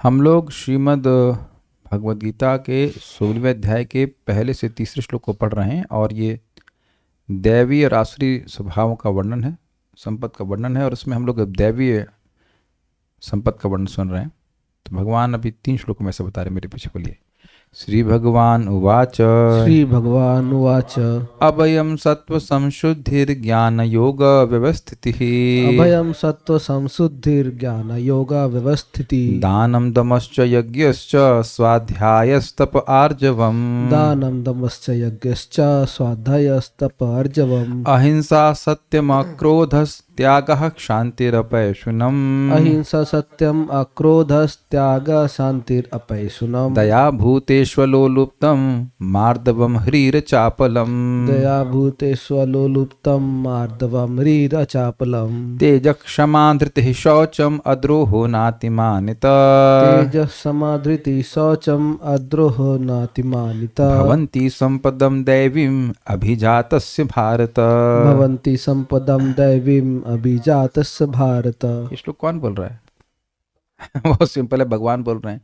हम लोग श्रीमद् भगवद गीता के 16वें अध्याय के पहले से तीसरे श्लोक को पढ़ रहे हैं और ये दैवीय और आसुरी स्वभावों का वर्णन है, संपत्ति का वर्णन है और इसमें हम लोग दैवीय संपत्ति का वर्णन सुन रहे हैं। तो भगवान अभी 3 श्लोकों में से बता रहे, मेरे पीछे बोलिए। श्री भगवान उवाच श्रीभगवानुवाच अभयं सत्व संशुद्धिर्ज्ञान योग व्यवस्थितिः अभयं सत्त्वसंशुद्धिर्ज्ञानयोगव्यवस्थितिः दानं दमश्च यज्ञश्च स्वाध्यायस्तप आर्जवम् दानं दमश्च यज्ञश्च स्वाध्यायस्तपर्जवम् अहिंसा सत्यमक्रोधस्त्यागः क्षान्तिरपैशुनम् अहिंसा सत्यम् अक्रोधस्त्यागः शान्तिरपैशुनम् दया भूतेष्वलोलुप्तं मार्दवं ह्रीरचापलम् दयाभूतेष्वलोलुप्तं मार्दवं ह्रीरचापलम् तेजक्षमा धृतिः शौचम् अद्रोहो नातिमानिता तेजः समाधृतिः शौचम् अद्रोहो नातिमानिता भवन्ति सम्पदं दैवीम् अभिजातस्य भारत। भवन्ति सम्पदं दैवीम् अभिजातस्य भारत। ये श्लोक कौन बोल रहा है? बहुत सिंपल है, भगवान बोल रहे हैं।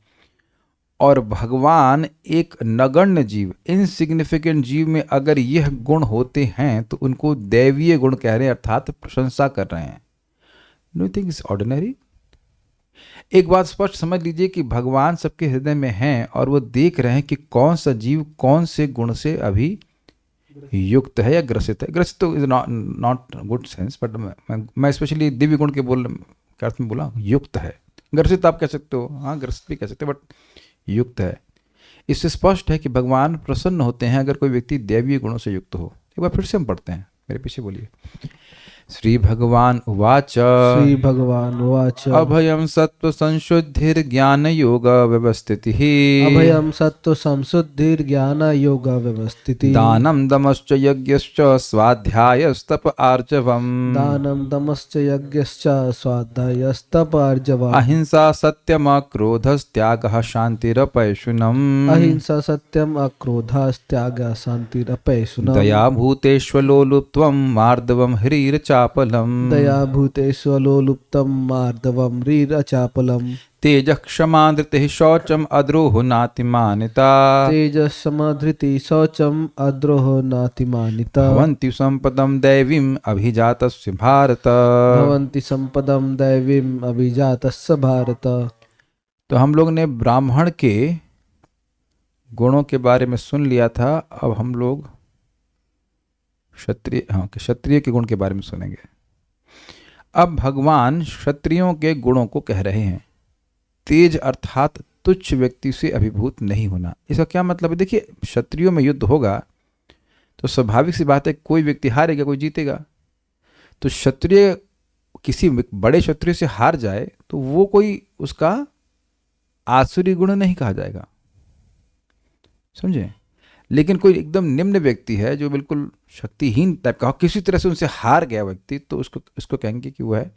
और भगवान एक नगण्य जीव, इनसिग्निफिकेंट जीव में अगर यह गुण होते हैं तो उनको दैवीय गुण कह रहे हैं, अर्थात प्रशंसा कर रहे हैं। Know thing is ordinary. एक बात स्पष्ट समझ लीजिए कि भगवान सबके हृदय में हैं और वो देख रहे हैं कि कौन सा जीव कौन से गुण से अभी युक्त है या ग्रसित है। ग्रसित तो is not good sense, but मैं स्पेशली दिव्य गुण के के अर्थ में बोला युक्त है। ग्रसित आप कह सकते हो, हाँ ग्रसित भी कह सकते हो, बट युक्त है। इससे स्पष्ट है कि भगवान प्रसन्न होते हैं अगर कोई व्यक्ति दैवीय गुणों से युक्त हो। एक बार फिर से हम पढ़ते हैं, मेरे पीछे बोलिए। श्री भगवान उवाच श्रीभगवानुवाच अभयं सत्व संशुद्धिर्ज्ञान योग व्यवस्थितिः अभयं सत्त्वसंशुद्धिर्ज्ञानयोगव्यवस्थितिः दानं दमश्च यज्ञश्च स्वाध्यायस्तप आर्जवम् दानं दमश्च यज्ञश्च स्वाध्यायस्तपर्जवम् अहिंसा सत्यमक्रोधस्त्यागः शान्तिरपैशुनम् अहिंसा सत्यम् अक्रोधस्त्यागः शान्तिरपैशुनम् दया भूतेष्वलोलुप्त्वं मार्दवं ह्रीरचापलम् दयाभूतेष्वलोलुप्तं मार्दवं ह्रीरचापलम् तेजः क्षमा धृतिः शौचम् अद्रोहो नातिमानिता तेजः समाधृतिः शौचम् अद्रोहो नातिमानिता भवन्ति सम्पदं दैवीम् अभिजातस्य भारत। भवन्ति सम्पदं दैवीम् अभिजातस्य भारत। तो हम लोग ने ब्राह्मण के गुणों के बारे में सुन लिया था, अब हम लोग क्षत्रिय के गुण के बारे में सुनेंगे। अब भगवान क्षत्रियों के गुणों को कह रहे हैं। तेज अर्थात तुच्छ व्यक्ति से अभिभूत नहीं होना। इसका क्या मतलब है? देखिए, क्षत्रियों में युद्ध होगा तो स्वाभाविक सी बात है कोई व्यक्ति हारेगा, कोई जीतेगा। तो क्षत्रिय किसी बड़े क्षत्रिय से हार जाए तो वो कोई उसका आसुरी गुण नहीं कहा जाएगा, समझे। लेकिन कोई एकदम निम्न व्यक्ति है जो बिल्कुल शक्तिहीन टाइप का हो, किसी तरह से उनसे हार गया व्यक्ति, तो उसको कहेंगे कि वो है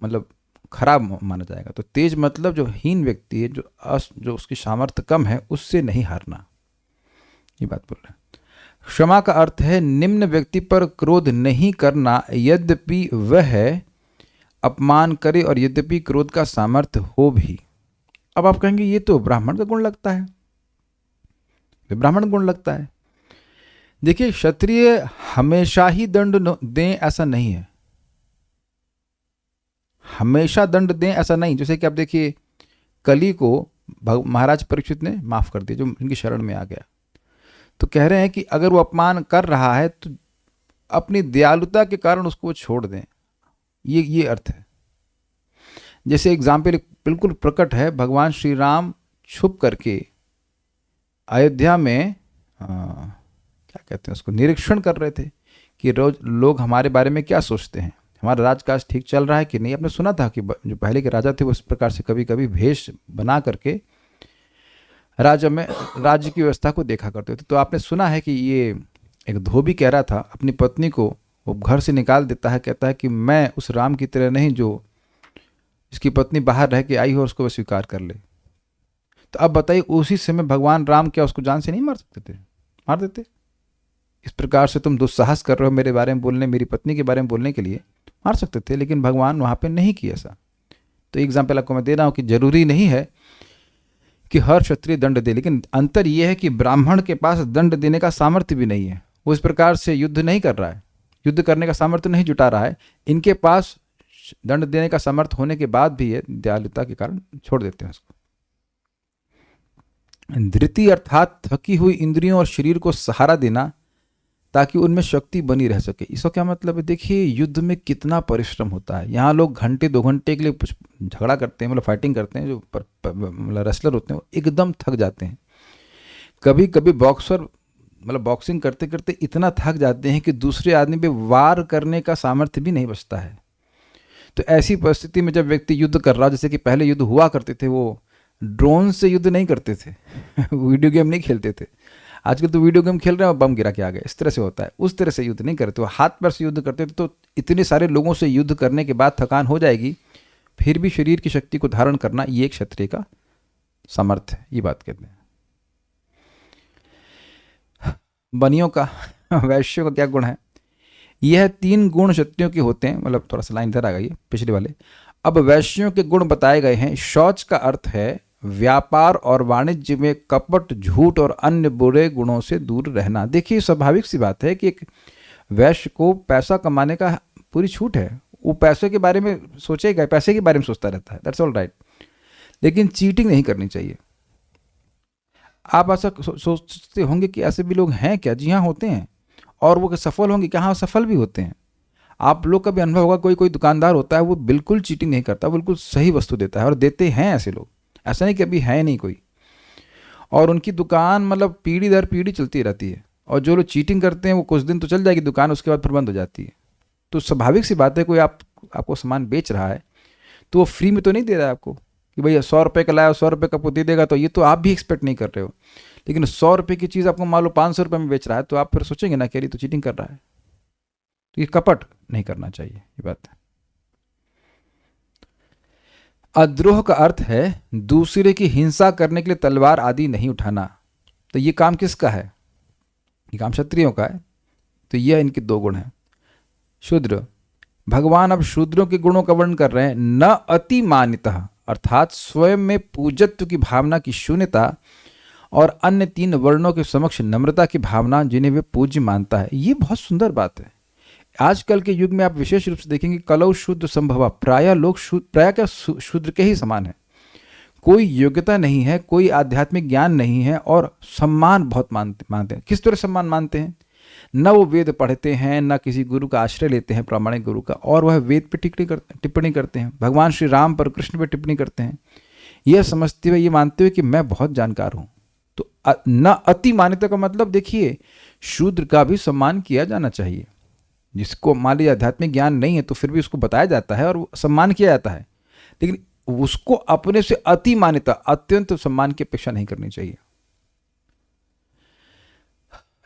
मतलब खराब माना जाएगा। तो तेज मतलब जो हीन व्यक्ति है, जो उसकी सामर्थ्य कम है, उससे नहीं हारना, ये बात बोल रहे हैं। क्षमा का अर्थ है निम्न व्यक्ति पर क्रोध नहीं करना, यद्यपि वह अपमान करे और यद्यपि क्रोध का सामर्थ्य हो भी। अब आप कहेंगे ये तो ब्राह्मण का गुण लगता है, ब्राह्मण गुण लगता है। देखिए, क्षत्रिय हमेशा ही दंड दें ऐसा नहीं है, हमेशा दंड दें ऐसा नहीं। जैसे कि आप देखिए, कली को महाराज परीक्षित ने माफ कर दिया, जो उनकी शरण में आ गया। तो कह रहे हैं कि अगर वो अपमान कर रहा है तो अपनी दयालुता के कारण उसको वो छोड़ दें, ये अर्थ है। जैसे एग्जाम्पल बिल्कुल प्रकट है, भगवान श्री राम छुप करके अयोध्या में क्या कहते हैं उसको, निरीक्षण कर रहे थे कि रोज लोग हमारे बारे में क्या सोचते हैं, हमारा राजकाज ठीक चल रहा है कि नहीं। आपने सुना था कि जो पहले के राजा थे वो इस प्रकार से कभी कभी भेष बना करके राज्य की व्यवस्था को देखा करते थे। तो आपने सुना है कि ये एक धोबी कह रहा था अपनी पत्नी को, वो घर से निकाल देता है, कहता है कि मैं उस राम की तरह नहीं जो इसकी पत्नी बाहर रह के आई हो, उसको वह स्वीकार कर ले। तो अब बताइए, उसी समय भगवान राम क्या उसको जान से नहीं मार सकते थे? मार देते। इस प्रकार से तुम दुस्साहस कर रहे हो मेरे बारे में बोलने, मेरी पत्नी के बारे में बोलने के लिए, मार सकते थे, लेकिन भगवान वहाँ पे नहीं किया ऐसा। तो एग्जाम्पल आपको मैं दे रहा हूँ कि जरूरी नहीं है कि हर क्षत्रिय दंड दे, लेकिन अंतर यह है कि ब्राह्मण के पास दंड देने का सामर्थ्य भी नहीं है। वो इस प्रकार से युद्ध नहीं कर रहा है, युद्ध करने का सामर्थ्य नहीं जुटा रहा है। इनके पास दंड देने का सामर्थ्य होने के बाद भी ये दयालुता के कारण छोड़ देते हैं उसको। धृति अर्थात थकी हुई इंद्रियों और शरीर को सहारा देना ताकि उनमें शक्ति बनी रह सके। इसका क्या मतलब है? देखिए युद्ध में कितना परिश्रम होता है। यहाँ लोग घंटे 2 घंटे के लिए झगड़ा करते हैं, मतलब फाइटिंग करते हैं, जो मतलब रेसलर होते हैं वो एकदम थक जाते हैं। कभी कभी बॉक्सर मतलब बॉक्सिंग करते करते इतना थक जाते हैं कि दूसरे आदमी पे वार करने का सामर्थ्य भी नहीं बचता है। तो ऐसी परिस्थिति में जब व्यक्ति युद्ध कर रहा हो, जैसे कि पहले युद्ध हुआ करते थे, वो ड्रोन से युद्ध नहीं करते थे वीडियो गेम नहीं खेलते थे। आजकल तो वीडियो गेम खेल रहे हैं और बम गिरा के आ गए, इस तरह से होता है। उस तरह से युद्ध नहीं करते, वो हाथ पैर से युद्ध करते थे। तो इतने सारे लोगों से युद्ध करने के बाद थकान हो जाएगी, फिर भी शरीर की शक्ति को धारण करना ये एक क्षत्रिय का सामर्थ्य है, ये बात कहते हैं। बनियों का वैश्यों का क्या गुण है? यह 3 गुण क्षत्रियों के होते हैं। मतलब थोड़ा सा लाइन इधर आ गई है पिछले वाले। अब वैश्यों के गुण बताए गए हैं। शौच का अर्थ है व्यापार और वाणिज्य में कपट, झूठ और अन्य बुरे गुणों से दूर रहना। देखिए स्वाभाविक सी बात है कि एक वैश्य को पैसा कमाने का पूरी छूट है। वो पैसे के बारे में सोचेगा, पैसे के बारे में सोचता रहता है, दैट्स ऑल राइट। लेकिन चीटिंग नहीं करनी चाहिए। आप ऐसा सोचते होंगे कि ऐसे भी लोग हैं क्या? जी हाँ, होते हैं। और वो सफल होंगे क्या? हाँ, सफल भी होते हैं। आप लोग का भी अनुभव होगा, कोई कोई दुकानदार होता है वो बिल्कुल चीटिंग नहीं करता, बिल्कुल सही वस्तु देता है, और देते हैं ऐसे लोग। ऐसा नहीं कि अभी है नहीं कोई। और उनकी दुकान मतलब पीढ़ी दर पीढ़ी चलती रहती है। और जो लोग चीटिंग करते हैं वो कुछ दिन तो चल जाएगी दुकान, उसके बाद फिर बंद हो जाती है। तो स्वाभाविक सी बात है, कोई आपको सामान बेच रहा है तो वो फ्री में तो नहीं दे रहा है आपको कि भैया 100 रुपये का लाया 100 रुपये का आपको दे देगा। तो ये तो आप भी एक्सपेक्ट नहीं कर रहे हो। लेकिन 100 रुपये की चीज़ आपको मान लो 500 रुपये में बेच रहा है, तो आप फिर सोचेंगे ना कि अरे तो चीटिंग कर रहा है। तो ये कपट नहीं करना चाहिए, ये बात है। अद्रोह का अर्थ है दूसरे की हिंसा करने के लिए तलवार आदि नहीं उठाना। तो ये काम किसका है? ये काम क्षत्रियों का है। तो यह इनके 2 गुण हैं। शूद्र, भगवान अब शूद्रों के गुणों का वर्णन कर रहे हैं। न अति मान्यतः अर्थात स्वयं में पूजत्व की भावना की शून्यता, और अन्य 3 वर्णों के समक्ष नम्रता की भावना जिन्हें वे पूज्य मानता है। ये बहुत सुंदर बात है। आजकल के युग में आप विशेष रूप से देखेंगे कलौ शूद्र संभवा, प्रायः लोग प्रायः क्या शूद्र के ही समान है। कोई योग्यता नहीं है, कोई आध्यात्मिक ज्ञान नहीं है, और सम्मान बहुत मानते हैं। किस तरह सम्मान मानते हैं? न वो वेद पढ़ते हैं, न किसी गुरु का आश्रय लेते हैं, प्रामाणिक गुरु का, और वह वेद पर टिप्पणी करते हैं, भगवान श्री राम पर, कृष्ण पर टिप्पणी करते हैं, यह समझते हुए, ये मानते हुए कि मैं बहुत जानकार हूँ। तो न अति मान्यता का मतलब देखिए, शूद्र का भी सम्मान किया जाना चाहिए। जिसको मान लीजिए आध्यात्मिक ज्ञान नहीं है तो फिर भी उसको बताया जाता है और सम्मान किया जाता है, लेकिन उसको अपने से अति मान्यता, अत्यंत सम्मान की अपेक्षा नहीं करनी चाहिए।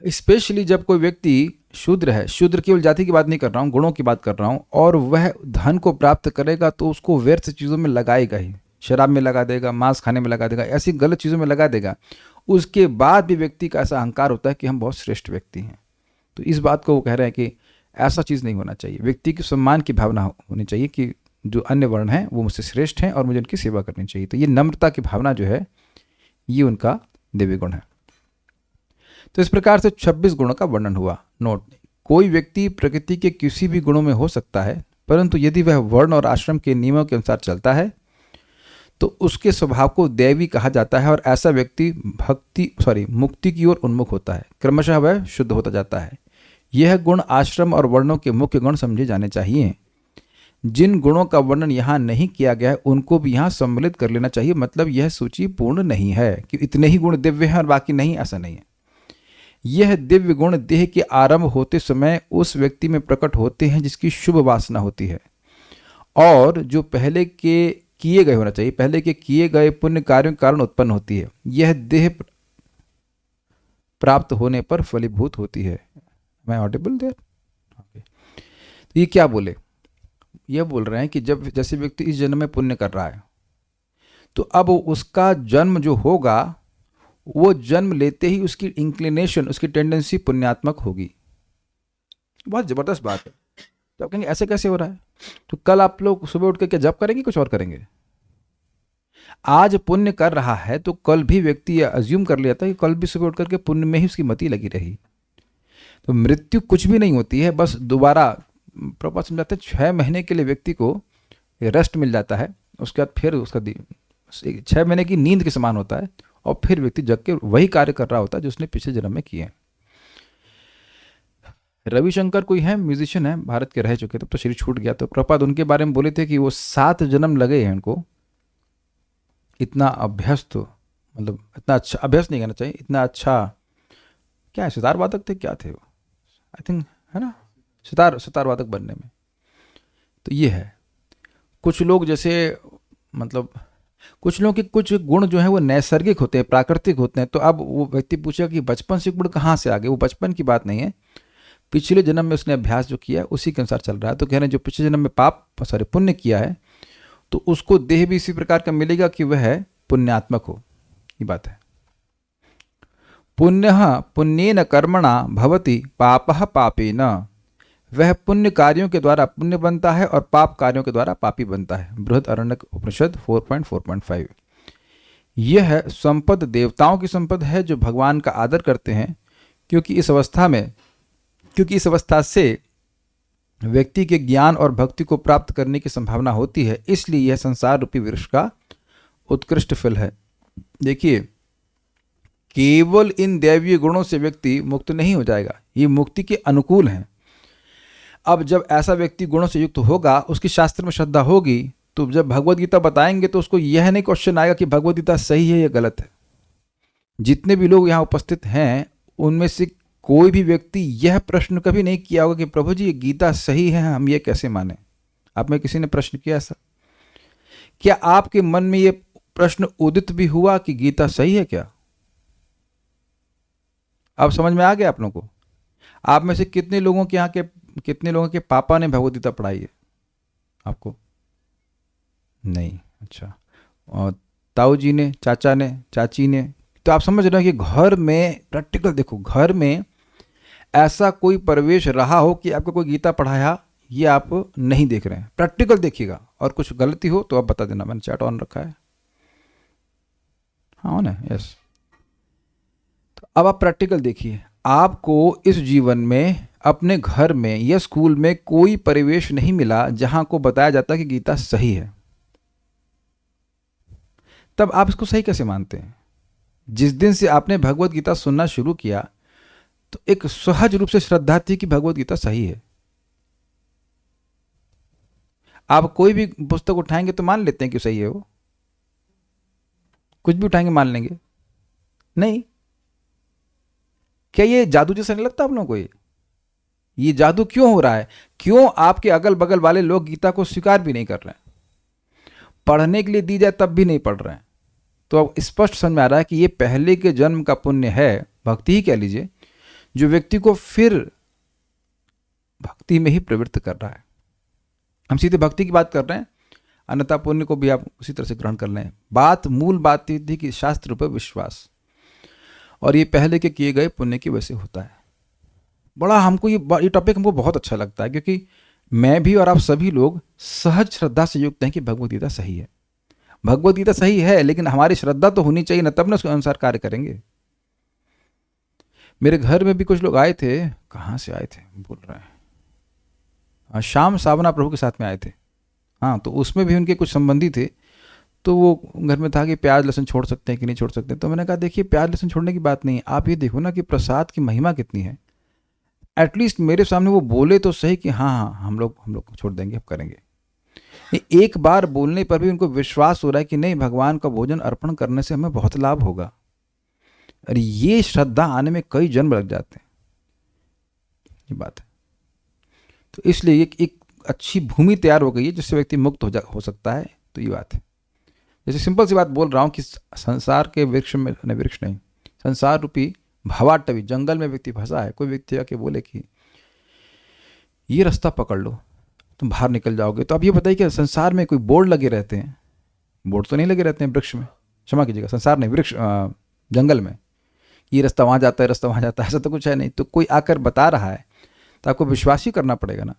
स्पेशली जब कोई व्यक्ति शूद्र है, शूद्र केवल जाति की बात नहीं कर रहा हूँ, गुणों की बात कर रहा हूँ, और वह धन को प्राप्त करेगा तो उसको व्यर्थ चीज़ों में लगाएगा ही। शराब में लगा देगा, मांस खाने में लगा देगा, ऐसी गलत चीज़ों में लगा देगा। उसके बाद भी व्यक्ति का ऐसा अहंकार होता है कि हम बहुत श्रेष्ठ व्यक्ति हैं। तो इस बात को वो कह रहे हैं कि ऐसा चीज़ नहीं होना चाहिए। व्यक्ति की सम्मान की भावना होनी चाहिए कि जो अन्य वर्ण हैं वो मुझसे श्रेष्ठ हैं और मुझे उनकी सेवा करनी चाहिए। तो ये नम्रता की भावना जो है ये उनका दिव्य गुण है। तो इस प्रकार से 26 गुणों का वर्णन हुआ। नोट, कोई व्यक्ति प्रकृति के किसी भी गुणों में हो सकता है, परंतु यदि वह वर्ण और आश्रम के नियमों के अनुसार चलता है तो उसके स्वभाव को दैवी कहा जाता है, और ऐसा व्यक्ति मुक्ति की ओर उन्मुख होता है। क्रमशः वह शुद्ध होता जाता है। यह गुण आश्रम और वर्णों के मुख्य गुण समझे जाने चाहिए। जिन गुणों का वर्णन यहाँ नहीं किया गया है उनको भी यहाँ सम्मिलित कर लेना चाहिए। मतलब यह सूची पूर्ण नहीं है कि इतने ही गुण दिव्य हैं और बाकी नहीं, ऐसा नहीं है। यह दिव्य गुण देह के आरंभ होते समय उस व्यक्ति में प्रकट होते हैं जिसकी शुभ वासना होती है, और जो पहले के किए गए होना चाहिए, पहले के किए गए पुण्य कार्यों के कारण उत्पन्न होती है। यह देह प्राप्त होने पर फलीभूत होती है। मैं ऑडिबल देयर? तो ये क्या बोले? ये बोल रहे हैं कि जब जैसे व्यक्ति इस जन्म में पुण्य कर रहा है तो अब उसका जन्म जो होगा वो जन्म लेते ही उसकी इंक्लिनेशन, उसकी टेंडेंसी पुण्यात्मक होगी। बहुत जबरदस्त बात है। तो आप कहेंगे ऐसे कैसे हो रहा है? तो कल आप लोग सुबह उठ के क्या जप करेंगे, कुछ और करेंगे? आज पुण्य कर रहा है तो कल भी व्यक्ति अज्यूम कर लेता है कि कल भी सुबह उठ करके पुण्य में ही उसकी मति लगी रही। तो मृत्यु कुछ भी नहीं होती है, बस दोबारा प्रभुपाद समझाते हैं 6 महीने के लिए व्यक्ति को रेस्ट मिल जाता है, उसके बाद फिर उसका 6 महीने की नींद के समान होता है, और फिर व्यक्ति जग के वही कार्य कर रहा होता है जो उसने पिछले जन्म में किए हैं। रविशंकर कोई है, म्यूजिशियन है, भारत के रह चुके, तब तो शरीर छूट गया, तो प्रभुपाद उनके बारे में बोले थे कि वो 7 जन्म लगे हैं उनको, इतना अभ्यस्त, मतलब इतना अच्छा अभ्यस्त नहीं कहना चाहिए, इतना अच्छा, क्या है, सितार वादक थे, क्या थे वो, आई थिंक, है ना, सितार वादक बनने में। तो ये है, कुछ लोग जैसे, मतलब कुछ लोगों के कुछ गुण जो है वो नैसर्गिक होते हैं, प्राकृतिक होते हैं। तो अब वो व्यक्ति पूछेगा कि बचपन से गुण कहाँ से आ गए, वो बचपन की बात नहीं है, पिछले जन्म में उसने अभ्यास जो किया है उसी के अनुसार चल रहा है। तो कह रहे हैं जो पिछले जन्म में पुण्य किया है तो उसको देह भी इसी प्रकार का मिलेगा कि वह पुण्यात्मक हो, ये बात है। पुण्यः पुण्येन कर्मणा भवति पापः पापेन, वह पुण्य कार्यों के द्वारा पुण्य बनता है और पाप कार्यों के द्वारा पापी बनता है। बृहदारण्यक उपनिषद 4.4.5। यह संपद देवताओं की संपद है जो भगवान का आदर करते हैं, क्योंकि इस अवस्था से व्यक्ति के ज्ञान और भक्ति को प्राप्त करने की संभावना होती है, इसलिए यह संसार रूपी वृक्ष का उत्कृष्ट फल है। देखिए, केवल इन दैवीय गुणों से व्यक्ति मुक्त नहीं हो जाएगा, ये मुक्ति के अनुकूल हैं। अब जब ऐसा व्यक्ति गुणों से युक्त होगा, उसकी शास्त्र में श्रद्धा होगी, तो जब भगवद गीता बताएंगे तो उसको यह नहीं क्वेश्चन आएगा कि भगवद गीता सही है या गलत है। जितने भी लोग यहाँ उपस्थित हैं उनमें से कोई भी व्यक्ति यह प्रश्न कभी नहीं किया होगा कि प्रभु जी ये गीता सही है, हम ये कैसे माने। आप में किसी ने प्रश्न किया ऐसा? क्या आपके मन में ये प्रश्न उदित भी हुआ कि गीता सही है क्या? अब समझ में आ गया आप लोगों को? आप में से कितने लोगों के पापा ने भगवद गीता पढ़ाई है आपको? नहीं। अच्छा, और ताऊ जी ने, चाचा ने, चाची ने? तो आप समझ रहे हो कि घर में प्रैक्टिकल देखो, घर में ऐसा कोई परिवेश रहा हो कि आपको कोई गीता पढ़ाया, ये आप नहीं देख रहे हैं। प्रैक्टिकल देखिएगा, और कुछ गलती हो तो आप बता देना, मैंने चैट ऑन रखा है। हाँ ना, यस। तो अब आप प्रैक्टिकल देखिए, आपको इस जीवन में अपने घर में या स्कूल में कोई परिवेश नहीं मिला जहां को बताया जाता कि गीता सही है, तब आप इसको सही कैसे मानते हैं? जिस दिन से आपने भगवत गीता सुनना शुरू किया तो एक सहज रूप से श्रद्धा थी कि भगवत गीता सही है। आप कोई भी पुस्तक उठाएंगे तो मान लेते हैं कि सही है, वो कुछ भी उठाएंगे मान लेंगे, नहीं? क्या ये जादू जैसा नहीं लगता आप लोगों को? ये जादू क्यों हो रहा है? क्यों आपके अगल बगल वाले लोग गीता को स्वीकार भी नहीं कर रहे हैं? पढ़ने के लिए दी जाए तब भी नहीं पढ़ रहे हैं। तो अब स्पष्ट समझ में आ रहा है कि ये पहले के जन्म का पुण्य है, भक्ति ही कह लीजिए, जो व्यक्ति को फिर भक्ति में ही प्रवृत्त कर रहा है। हम सीधे भक्ति की बात कर रहे हैं, अन्यथा पुण्य को भी आप उसी तरह से ग्रहण कर लें। मूल बात ये थी कि शास्त्र पर विश्वास, और ये पहले के किए गए पुण्य की वजह से होता है। बड़ा हमको ये टॉपिक हमको बहुत अच्छा लगता है, क्योंकि मैं भी और आप सभी लोग सहज श्रद्धा से युक्त हैं कि भगवद गीता सही है। भगवद गीता सही है, लेकिन हमारी श्रद्धा तो होनी चाहिए ना, तब ना उसके अनुसार कार्य करेंगे। मेरे घर में भी कुछ लोग आए थे, कहाँ से आए थे बोल रहे हैं, हाँ, श्याम सावना प्रभु के साथ में आए थे। हाँ, तो उसमें भी उनके कुछ संबंधी थे, तो वो घर में था कि प्याज लहसुन छोड़ सकते हैं कि नहीं छोड़ सकते। तो मैंने कहा देखिए, प्याज लहसुन छोड़ने की बात नहीं है, आप ये देखो ना कि प्रसाद की महिमा कितनी है। एटलीस्ट मेरे सामने वो बोले तो सही कि हाँ हाँ हम लोग छोड़ देंगे, हम करेंगे। एक बार बोलने पर भी उनको विश्वास हो रहा है कि नहीं, भगवान का भोजन अर्पण करने से हमें बहुत लाभ होगा। और ये श्रद्धा आने में कई जन्म लग जाते हैं, ये बात है। तो इसलिए एक अच्छी भूमि तैयार हो गई है जिससे व्यक्ति मुक्त हो सकता है। तो ये बात है। जैसे सिंपल सी बात बोल रहा हूँ कि संसार के वृक्ष नहीं, संसार रूपी भवाटवी जंगल में व्यक्ति फंसा है। कोई व्यक्ति आके बोले कि ये रास्ता पकड़ लो, तुम बाहर निकल जाओगे। तो अब ये बताइए कि संसार में कोई बोर्ड लगे रहते हैं? बोर्ड तो नहीं लगे रहते हैं वृक्ष में, क्षमा कीजिएगा, संसार नहीं, वृक्ष, जंगल में ये रास्ता वहाँ जाता है, रास्ता वहाँ जाता है, ऐसा तो कुछ है नहीं। तो कोई आकर बता रहा है तो आपको विश्वास ही करना पड़ेगा ना।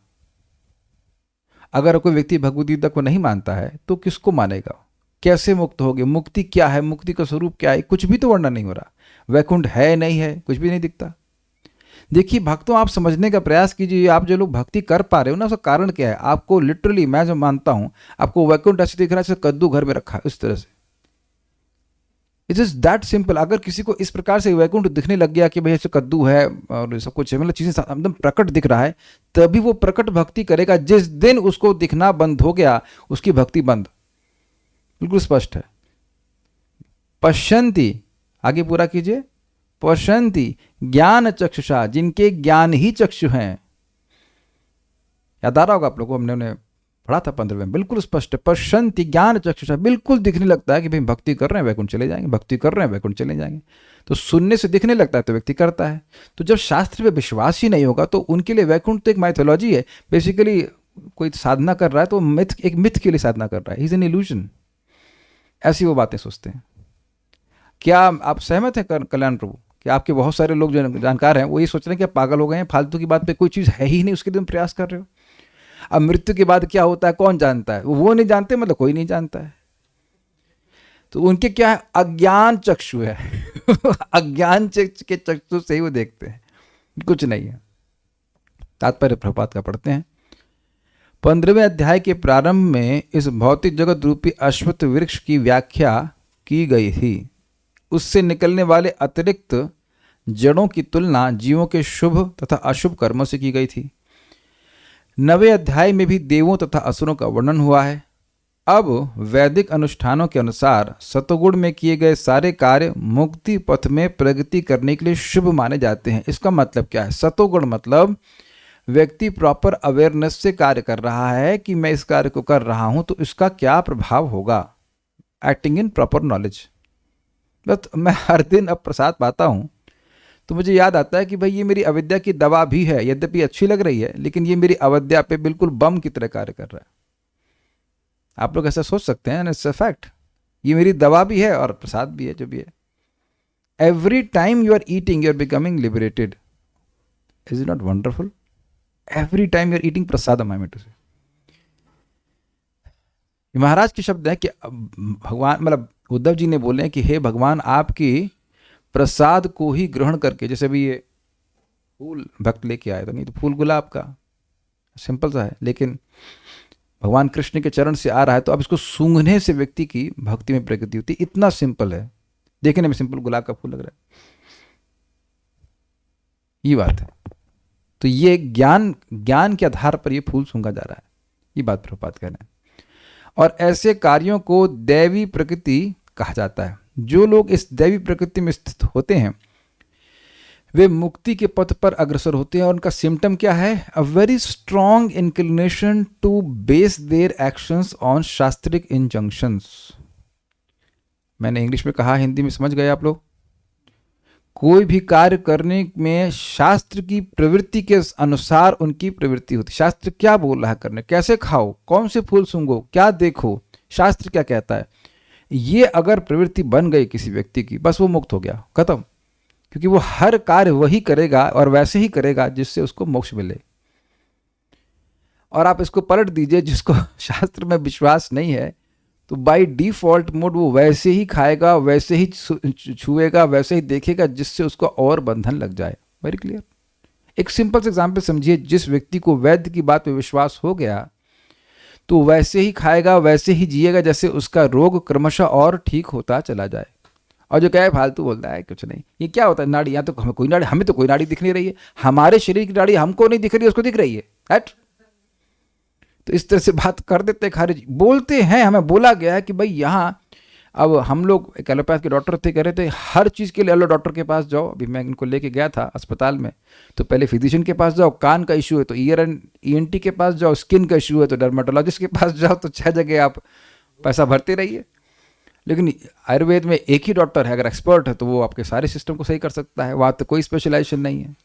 अगर कोई व्यक्ति भगवद गीता को नहीं मानता है तो किसको मानेगा? कैसे मुक्त होगे, मुक्ति क्या है, मुक्ति का स्वरूप क्या है, कुछ भी तो वर्णन नहीं हो रहा। वैकुंठ है नहीं है, कुछ भी नहीं दिखता। देखिए भक्तों, आप समझने का प्रयास कीजिए, आप जो लोग भक्ति कर पा रहे हो ना, उसका कारण क्या है। आपको लिटरली, मैं जो मानता हूं, आपको वैकुंठ ऐसे दिख रहा है जैसे कद्दू घर में रखा है, इस तरह से। It is that simple. अगर किसी को इस प्रकार से वैकुंठ दिखने लग गया कि भाई ऐसे कद्दू है और सब कुछ है, मतलब चीजें एकदम प्रकट दिख रहा है, तभी वो प्रकट भक्ति करेगा। जिस दिन उसको दिखना बंद हो गया, उसकी भक्ति बंद। बिल्कुल स्पष्ट है। पश्यंती, आगे पूरा कीजिए। पश्यंती ज्ञान चक्षुषा, जिनके ज्ञान ही चक्षु हैं। याद आ रहा होगा आप लोगों को, हमने उन्हें पढ़ा था 15वें में, बिल्कुल स्पष्ट है। पश्यंती ज्ञान चक्षुषा, बिल्कुल दिखने लगता है कि भाई भक्ति कर रहे हैं वैकुंठ चले जाएंगे, भक्ति कर रहे हैं वैकुंठ चले जाएंगे। तो सुनने से दिखने लगता है तो व्यक्ति करता है। तो जब शास्त्र पे विश्वास ही नहीं होगा तो उनके लिए वैकुंठ तो एक माइथोलॉजी है। बेसिकली कोई साधना कर रहा है तो मिथ, एक मिथ के लिए साधना कर रहा है, इज एन इल्यूजन। ऐसी वो बातें सोचते हैं। क्या आप सहमत हैं कल्याण प्रभु कि आपके बहुत सारे लोग जो जानकार हैं वो ये सोच रहे हैं कि आप पागल हो गए हैं, फालतू की बात पे कोई चीज़ है ही नहीं, उसके लिए तुम प्रयास कर रहे हो। अब मृत्यु के बाद क्या होता है कौन जानता है, वो नहीं जानते, मतलब कोई नहीं जानता है। तो उनके क्या है, अज्ञान चक्षु है अज्ञान के चक्षु से ही वो देखते हैं, कुछ नहीं है। तात्पर्य प्रभुपाद का पढ़ते हैं। 15वें अध्याय के प्रारंभ में इस भौतिक जगत रूपी अश्वत्थ वृक्ष की व्याख्या की गई थी। उससे निकलने वाले अतिरिक्त जड़ों की तुलना जीवों के शुभ तथा अशुभ कर्मों से की गई थी। 9वें अध्याय में भी देवों तथा असुरों का वर्णन हुआ है। अब वैदिक अनुष्ठानों के अनुसार सतोगुण में किए गए सारे कार्य मुक्ति पथ में प्रगति करने के लिए शुभ माने जाते हैं। इसका मतलब क्या है, सतोगुण मतलब व्यक्ति प्रॉपर अवेयरनेस से कार्य कर रहा है कि मैं इस कार्य को कर रहा हूं तो इसका क्या प्रभाव होगा, एक्टिंग इन प्रॉपर नॉलेज। बस मैं हर दिन अब प्रसाद पाता हूँ तो मुझे याद आता है कि भाई ये मेरी अविद्या की दवा भी है, यद्यपि अच्छी लग रही है लेकिन ये मेरी अविद्या पे बिल्कुल बम की तरह कार्य कर रहा है। आप लोग ऐसा सोच सकते हैं, इट्स अ फैक्ट। ये मेरी दवा भी है और प्रसाद भी है, जो भी है। Every time you are eating you are becoming liberated. Is it not wonderful? Every time you are eating prasadam, I mean to say. महाराज के शब्द है कि भगवान, मतलब उद्धव जी ने बोले कि हे भगवान, आपकी प्रसाद को ही ग्रहण करके, जैसे भी ये फूल भक्त लेके आए, तो नहीं तो फूल गुलाब का सिंपल सा है, लेकिन भगवान कृष्ण के चरण से आ रहा है तो अब इसको सूंघने से व्यक्ति की भक्ति में प्रगति होती है। इतना सिंपल है, देखने में सिंपल गुलाब का फूल लग रहा है, ये बात है। तो ये ज्ञान के आधार पर ये फूल सूंघा जा रहा है, ये बात प्रभुपाद कह रहे हैं। और ऐसे कार्यों को दैवी प्रकृति कहा जाता है। जो लोग इस दैवी प्रकृति में स्थित होते हैं वे मुक्ति के पथ पर अग्रसर होते हैं। और उनका सिम्टम क्या है, a very strong inclination to base their actions on शास्त्रिक इंजंक्शंस। मैंने इंग्लिश में कहा, हिंदी में समझ गए आप लोग? कोई भी कार्य करने में शास्त्र की प्रवृत्ति के अनुसार उनकी प्रवृत्ति होती। शास्त्र क्या बोल रहा है करने, कैसे खाओ, कौन से फूल सूंघो, क्या देखो, शास्त्र क्या कहता है, ये अगर प्रवृत्ति बन गई किसी व्यक्ति की, बस वो मुक्त हो गया, खत्म। क्योंकि वो हर कार्य वही करेगा और वैसे ही करेगा जिससे उसको मोक्ष मिले। और आप इसको पलट दीजिए, जिसको शास्त्र में विश्वास नहीं है तो बाय डिफॉल्ट मोड वो वैसे ही खाएगा, वैसे ही छुएगा, वैसे ही देखेगा जिससे उसको और बंधन लग जाए। Very clear. एक सिंपल से एग्जाम्पल समझिए, जिस व्यक्ति को वैद्य की बात पे विश्वास हो गया तो वैसे ही खाएगा, वैसे ही जिएगा जैसे उसका रोग क्रमशः और ठीक होता चला जाए। और जो कहे फालतू बोलता है कुछ नहीं, ये क्या होता है नाड़ी, यहाँ तो हमें तो कोई नाड़ी दिख नहीं रही है, हमारे शरीर की नाड़ी हमको नहीं दिख रही है, उसको दिख रही है, राइट? तो इस तरह से बात कर देते हैं, खारिज बोलते हैं। हमें बोला गया है कि भाई यहाँ, अब हम लोग एक एलोपैथ के डॉक्टर थे, कह रहे थे हर चीज़ के लिए एलो डॉक्टर के पास जाओ। अभी मैं इनको लेके गया था अस्पताल में, तो पहले फिजिशियन के पास जाओ, कान का इशू है तो ईयर एंड ENT के पास जाओ, स्किन का इशू है तो डर्मेटोलॉजिस्ट के पास जाओ। तो 6 जगह आप पैसा भरते रहिए। लेकिन आयुर्वेद में एक ही डॉक्टर है, अगर एक्सपर्ट है तो वो आपके सारे सिस्टम को सही कर सकता है, वहाँ तो कोई स्पेशलाइजेशन नहीं है।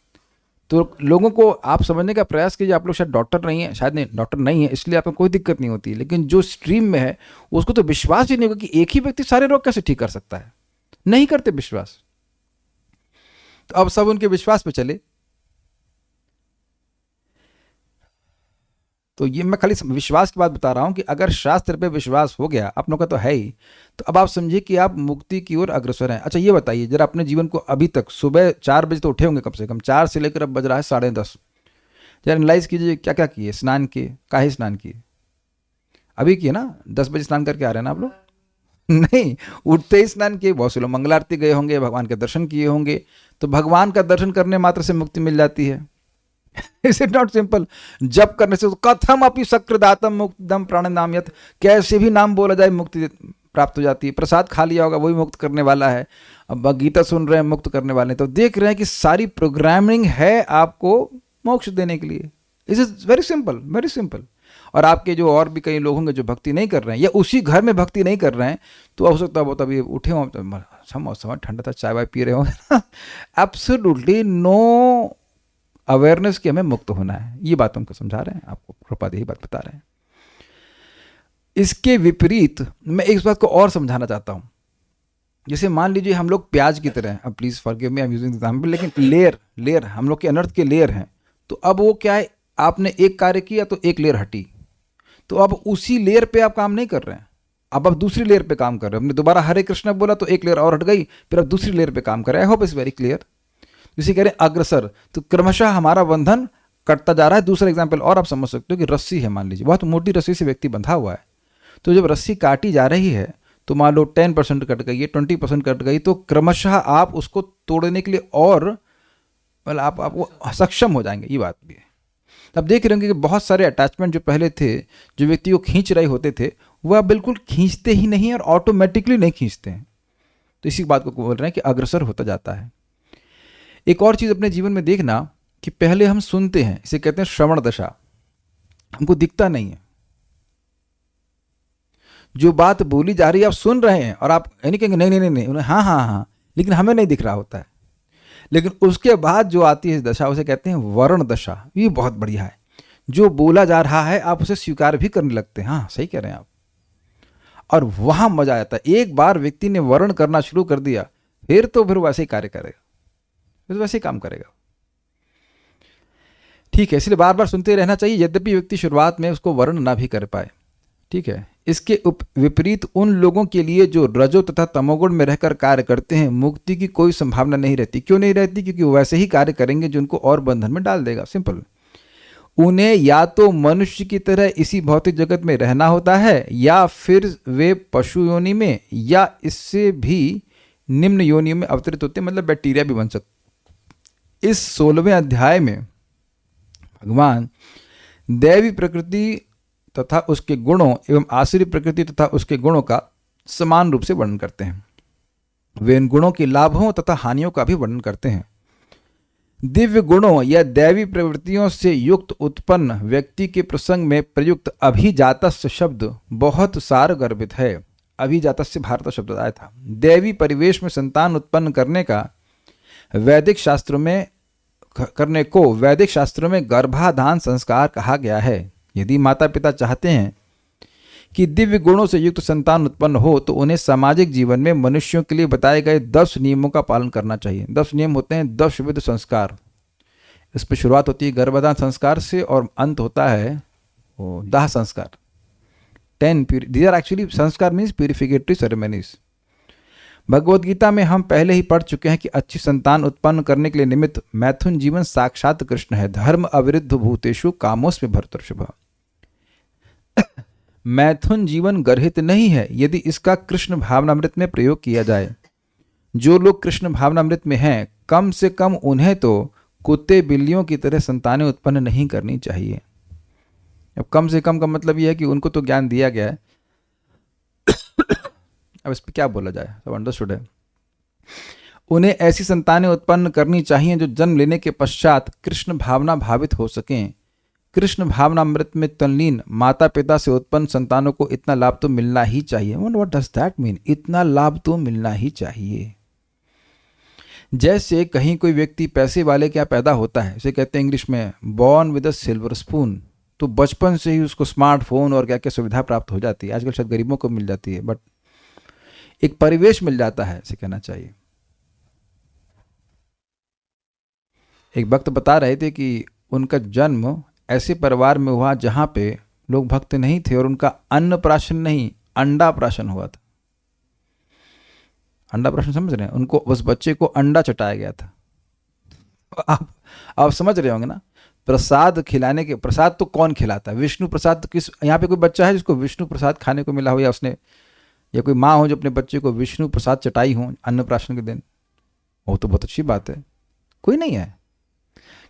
तो लोगों को आप समझने का प्रयास कीजिए, आप लोग शायद डॉक्टर नहीं है, शायद नहीं डॉक्टर नहीं है, इसलिए आपको कोई दिक्कत नहीं होती, लेकिन जो स्ट्रीम में है उसको तो विश्वास ही नहीं होगा कि एक ही व्यक्ति सारे रोग कैसे ठीक कर सकता है। नहीं करते विश्वास। तो अब सब उनके विश्वास पे चले। तो ये मैं खाली विश्वास की बात बता रहा हूँ कि अगर शास्त्र पे विश्वास हो गया, आप लोगों का तो है ही, तो अब आप समझिए कि आप मुक्ति की ओर अग्रसर हैं। अच्छा ये बताइए जरा, अपने जीवन को अभी तक सुबह 4 बजे तो उठे होंगे कम से कम, 4 से लेकर अब बज रहा है 10:30, जरा एनालाइज कीजिए क्या क्या किए। स्नान किए, काहे स्नान किए? अभी किए ना, 10 बजे स्नान करके आ रहे हैं ना आप लोग? नहीं, उठते ही स्नान किए। बहुत से लोग मंगल आरती गए होंगे, भगवान के दर्शन किए होंगे। तो भगवान का दर्शन करने मात्र से मुक्ति मिल जाती है। Is it not simple? जप करने से, कथम अपि सक्रदातम मुक्तम प्राणनाम यत, कैसे भी नाम बोला जाए मुक्ति प्राप्त हो जाती है। प्रसाद खा लिया होगा, वही मुक्त करने वाला है। अब गीता सुन रहे हैं, मुक्त करने वाले हैं। तो देख रहे हैं कि सारी प्रोग्रामिंग है आपको मोक्ष देने के लिए। Is is very simple, very simple. और आपके जो और भी कई लोग होंगे जो भक्ति नहीं कर रहे हैं या उसी घर में भक्ति नहीं कर रहे हैं, तो हो सकता है वो तभी उठे हों, समय ठंडा था, चाय वाय पी रहे हो। एब्सोल्युटली नो अवेयरनेस कि हमें मुक्त होना है। ये बात हमको समझा रहे हैं, आपको प्रपाद यही बात बता रहे हैं। इसके विपरीत मैं एक बात को और समझाना चाहता हूँ। जैसे मान लीजिए हम लोग प्याज की तरह, अब please forgive me I am using example, लेकिन लेयर हम लोग के अनर्थ के लेयर हैं। तो अब वो क्या है, आपने एक कार्य किया तो एक लेयर हटी, तो अब उसी लेयर पे आप काम नहीं कर रहे हैं, अब आप दूसरी लेयर पे काम कर रहे हैं। हमने दोबारा हरे कृष्ण बोला तो एक लेयर और हट गई, फिर अब दूसरी लेयर पे काम कर रहे हैं। I hope is very clear. जिसे कह रहे हैं अग्रसर, तो क्रमशः हमारा बंधन कटता जा रहा है। दूसरा एग्जाम्पल और आप समझ सकते हो कि रस्सी है, मान लीजिए बहुत मोटी रस्सी से व्यक्ति बंधा हुआ है, तो जब रस्सी काटी जा रही है तो मान लो 10% कट गई है, 20% कट गई, तो क्रमशः आप उसको तोड़ने के लिए और मतलब आप वो सक्षम हो जाएंगे। ये बात भी है। अब देख रहे होंगे कि बहुत सारे अटैचमेंट जो पहले थे, जो व्यक्ति को खींच रहे होते थे, वह अब बिल्कुल खींचते ही नहीं और ऑटोमेटिकली नहीं खींचते हैं। तो इसी बात को बोल रहे हैं कि अग्रसर होता जाता है। एक और चीज़ अपने जीवन में देखना कि पहले हम सुनते हैं, इसे कहते हैं श्रवण दशा, हमको दिखता नहीं है। जो बात बोली जा रही है आप सुन रहे हैं और आप यानी कहेंगे नहीं नहीं नहीं, हाँ हाँ हाँ, लेकिन हमें नहीं दिख रहा होता है। लेकिन उसके बाद जो आती है दशा, उसे कहते हैं वर्ण दशा। ये बहुत बढ़िया है। जो बोला जा रहा है आप उसे स्वीकार भी करने लगते हैं। हाँ सही कह रहे हैं आप। और वहां मजा आता है। एक बार व्यक्ति ने वर्ण करना शुरू कर दिया, फिर तो फिर वैसे ही कार्य करेगा, फिर वैसे ही काम करेगा। ठीक है, इसलिए बार बार सुनते रहना चाहिए, यद्यपि व्यक्ति शुरुआत में उसको वर्ण ना भी कर पाए। ठीक है। इसके विपरीत उन लोगों के लिए जो रजो तथा तमोगुण में रहकर कार्य करते हैं, मुक्ति की कोई संभावना नहीं रहती। क्यों नहीं रहती? क्योंकि वो वैसे ही कार्य करेंगे जो उनको और बंधन में डाल देगा। सिंपल। उन्हें या तो मनुष्य की तरह इसी भौतिक जगत में रहना होता है, या फिर वे पशु योनि में या इससे भी निम्न योनियों में अवतरित होते हैं, मतलब बैक्टीरिया भी बन सकते। इस 16वें अध्याय में भगवान दैवी प्रकृति तथा उसके गुणों एवं आसुरी प्रकृति तथा उसके गुणों का समान रूप से वर्णन करते हैं। वे इन गुणों के लाभों तथा हानियों का भी वर्णन करते हैं। दिव्य गुणों या दैवी प्रवृत्तियों से युक्त उत्पन्न व्यक्ति के प्रसंग में प्रयुक्त अभिजातस्य शब्द बहुत सार गर्भित है। अभिजातस्य भारत शब्द आया था। दैवी परिवेश में संतान उत्पन्न करने का वैदिक शास्त्रों में गर्भाधान संस्कार कहा गया है। यदि माता पिता चाहते हैं कि दिव्य गुणों से युक्त संतान उत्पन्न हो, तो उन्हें सामाजिक जीवन में मनुष्यों के लिए बताए गए 10 नियमों का पालन करना चाहिए। 10 नियम होते हैं 10 विविध संस्कार। इस पर शुरुआत होती है गर्भाधान संस्कार से और अंत होता है दाह संस्कार। 10 दीज आर एक्चुअली संस्कार मीन्स प्यूरिफिकेटरी सेरेमनीज। भगवद गीता में हम पहले ही पढ़ चुके हैं कि अच्छी संतान उत्पन्न करने के लिए निमित्त मैथुन जीवन साक्षात कृष्ण है। धर्म अविरुद्ध भूतेषु कामोस्मि भर्तृषभ। मैथुन जीवन गर्हित नहीं है यदि इसका कृष्ण भावनामृत में प्रयोग किया जाए। जो लोग कृष्ण भावनामृत में हैं, कम से कम उन्हें तो कुत्ते बिल्लियों की तरह संतानें उत्पन्न नहीं करनी चाहिए। अब कम से कम का मतलब यह है कि उनको तो ज्ञान दिया गया है। अब इस पर क्या बोला जाए, सब अंडरस्टूड है। उन्हें ऐसी संतानें उत्पन्न करनी चाहिए जो जन्म लेने के पश्चात कृष्ण भावना भावित हो सकें। कृष्ण भावनामृत में तल्लीन माता पिता से उत्पन्न संतानों को इतना लाभ तो मिलना ही चाहिए। What does that mean? इतना लाभ तो मिलना ही चाहिए। जैसे कहीं कोई व्यक्ति पैसे वाले क्या पैदा होता है, इसे कहते हैं इंग्लिश में born with a silver spoon, तो बचपन से ही उसको स्मार्टफोन और क्या क्या सुविधा प्राप्त हो जाती है। आजकल शायद गरीबों को मिल जाती है, बट एक परिवेश मिल जाता है, इसे कहना चाहिए। एक वक्त बता रहे थे कि उनका जन्म ऐसे परिवार में हुआ जहाँ पे लोग भक्त नहीं थे और उनका अन्नप्राशन नहीं, अंडाप्राशन हुआ था। अंडाप्राशन समझ रहे हैं? उनको, उस बच्चे को अंडा चटाया गया था। आप समझ रहे होंगे ना। प्रसाद खिलाने के, प्रसाद तो कौन खिलाता है? विष्णु प्रसाद। तो किस, यहाँ पे कोई बच्चा है जिसको विष्णु प्रसाद खाने को मिला हो, या उसने, या कोई माँ हो जो अपने बच्चे को विष्णु प्रसाद चटाई हो अन्नप्राशन के दिन? वो तो बहुत अच्छी बात है। कोई नहीं है।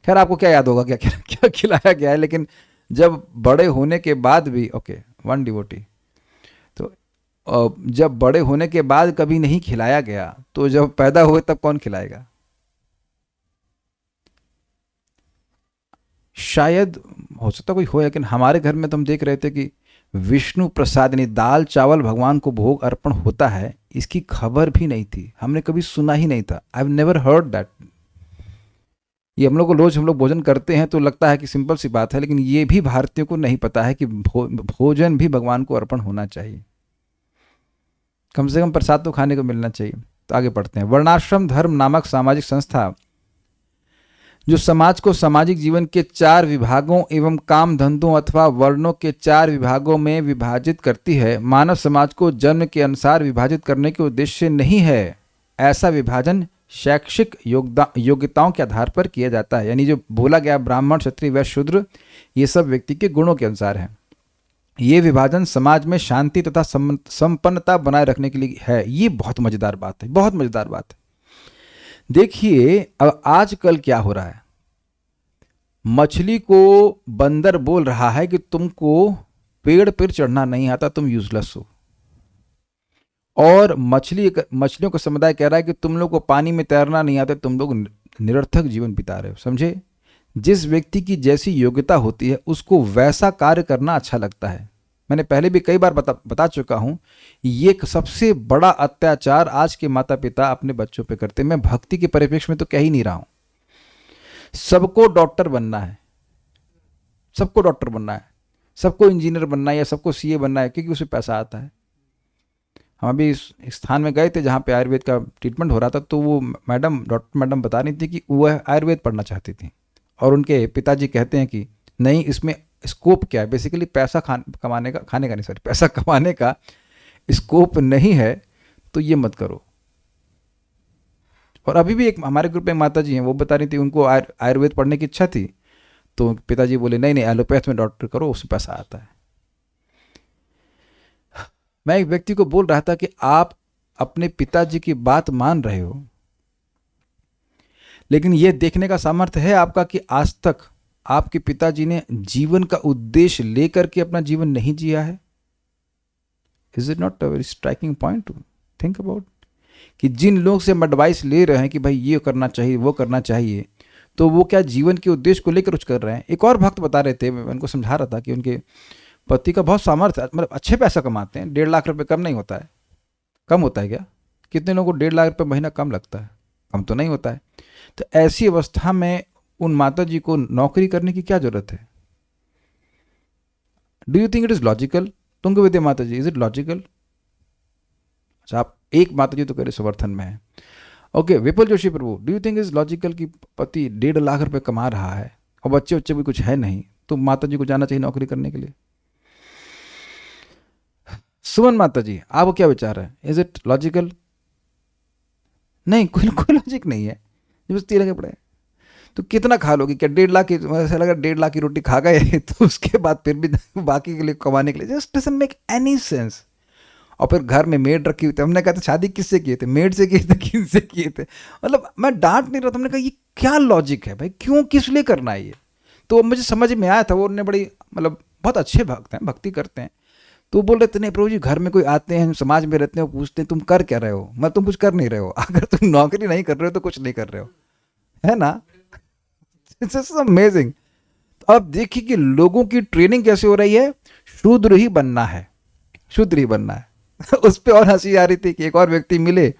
खैर, आपको क्या याद होगा क्या क्या, क्या खिलाया गया है? लेकिन जब बड़े होने के बाद भी, ओके, वन डिवोटी, तो जब बड़े होने के बाद कभी नहीं खिलाया गया, तो जब पैदा हुए तब कौन खिलाएगा? शायद हो सकता कोई हो, लेकिन हमारे घर में तो हम देख रहे थे कि विष्णु प्रसाद यानी दाल चावल भगवान को भोग अर्पण होता है, इसकी खबर भी नहीं थी, हमने कभी सुना ही नहीं था। I have never heard that. ये हम लोग को रोज हम लोग भोजन करते हैं तो लगता है कि सिंपल सी बात है, लेकिन ये भी भारतीयों को नहीं पता है कि भोजन भी भगवान को अर्पण होना चाहिए। कम से कम प्रसाद तो खाने को मिलना चाहिए। तो आगे पढ़ते हैं। वर्णाश्रम धर्म नामक सामाजिक संस्था जो समाज को सामाजिक जीवन के 4 विभागों एवं काम धंधों अथवा वर्णों के 4 विभागों में विभाजित करती है, मानव समाज को जन्म के अनुसार विभाजित करने के उद्देश्य से नहीं है। ऐसा विभाजन शैक्षिक योग्यताओं के आधार पर किया जाता है। यानी जो बोला गया ब्राह्मण क्षत्रिय वैश्य शूद्र, ये सब व्यक्ति के गुणों के अनुसार है। ये विभाजन समाज में शांति तथा संपन्नता बनाए रखने के लिए है। ये बहुत मजेदार बात है, बहुत मजेदार बात है। देखिए अब आजकल क्या हो रहा है, मछली को बंदर बोल रहा है कि तुमको पेड़ पर चढ़ना नहीं आता, तुम यूजलेस हो। और मछलियों का समुदाय कह रहा है कि तुम लोग को पानी में तैरना नहीं आता, तुम लोग निरर्थक जीवन बिता रहे हो। समझे? जिस व्यक्ति की जैसी योग्यता होती है उसको वैसा कार्य करना अच्छा लगता है। मैंने पहले भी कई बार बता चुका हूं, ये एक सबसे बड़ा अत्याचार आज के माता पिता अपने बच्चों पे करते हैं। मैं भक्ति के परिप्रेक्ष्य में तो कह ही नहीं रहा हूं। सबको डॉक्टर बनना है, सबको डॉक्टर बनना है, सबको इंजीनियर बनना है, या सबको सीए बनना है, क्योंकि उसे पैसा आता है। हम अभी इस स्थान में गए थे जहाँ पे आयुर्वेद का ट्रीटमेंट हो रहा था, तो वो डॉक्टर मैडम बता रही थी कि वह आयुर्वेद पढ़ना चाहती थी, और उनके पिताजी कहते हैं कि नहीं, इसमें स्कोप क्या है, बेसिकली पैसा कमाने का, खाने का नहीं, सॉरी, पैसा कमाने का स्कोप नहीं है, तो ये मत करो। और अभी भी एक हमारे ग्रुप में माता जी हैं, वो बता रही थी उनको आयुर्वेद पढ़ने की इच्छा थी, तो पिताजी बोले नहीं नहीं, एलोपैथ में डॉक्टर करो, उसमें पैसा आता है। मैं एक व्यक्ति को बोल रहा था कि आप अपने पिताजी की बात मान रहे हो, लेकिन यह देखने का सामर्थ्य है आपका कि आज तक आपके पिताजी ने जीवन का उद्देश्य लेकर के अपना जीवन नहीं जिया है। Is it not a very striking point two think about, कि जिन लोग से हम एडवाइस ले रहे हैं कि भाई ये करना चाहिए वो करना चाहिए, तो वो क्या जीवन के उद्देश्य को लेकर कुछ कर रहे हैं। एक और भक्त बता रहे थे, मैं उनको समझा रहा था कि उनके पति का बहुत सामर्थ्य, मतलब अच्छे पैसा कमाते हैं, 1.5 लाख रुपए कम नहीं होता है। कम होता है क्या? कितने लोगों को 1.5 लाख रुपए महीना कम लगता है? कम तो नहीं होता है। तो ऐसी अवस्था में उन माता जी को नौकरी करने की क्या जरूरत है? Do you think it is logical? Tung Vidya Mata ji, is it logical? अच्छा, आप एक माता जी तो करे समर्थन में है। Okay, Vipul Joshi Prabhu, do you think is logical कि पति 1.5 लाख रुपए कमा रहा है और बच्चे भी कुछ है नहीं, तो माता जी को जाना चाहिए नौकरी करने के लिए? सुमन माता जी, आपको क्या विचार है? Is it logical? नहीं, कोई लॉजिक नहीं है। जब लगे पड़े तो कितना खा लोगे? क्या 1.5 लाख की, ऐसा लगा 1.5 लाख की रोटी खा गए तो उसके बाद फिर भी बाकी के लिए कमाने के लिए, just doesn't make any sense. और फिर घर में मेड रखी हुई थी। हमने कहा था शादी किससे किए थे? मेड से किए थे, किससे किए थे? मतलब मैं डांट नहीं रहा था, हमने कहा ये क्या लॉजिक है भाई, क्यों, किस लिए करना है ये? तो मुझे समझ में आया था, वो उन्होंने बड़ी, मतलब बहुत अच्छे भक्त हैं, भक्ति करते हैं, तो बोल रहे थे नहीं प्रभु जी, घर में कोई आते हैं, समाज में रहते हैं, पूछते हैं तुम कर क्या रहे हो? मैं, तुम कुछ कर नहीं रहे हो। अगर तुम नौकरी नहीं कर रहे हो तो कुछ नहीं कर रहे हो, है ना? It's amazing. तो अब देखिए कि लोगों की ट्रेनिंग कैसे हो रही है, शूद्र ही बनना है, शूद्र ही बनना है। उस पर और हंसी आ रही थी कि एक और व्यक्ति मिले,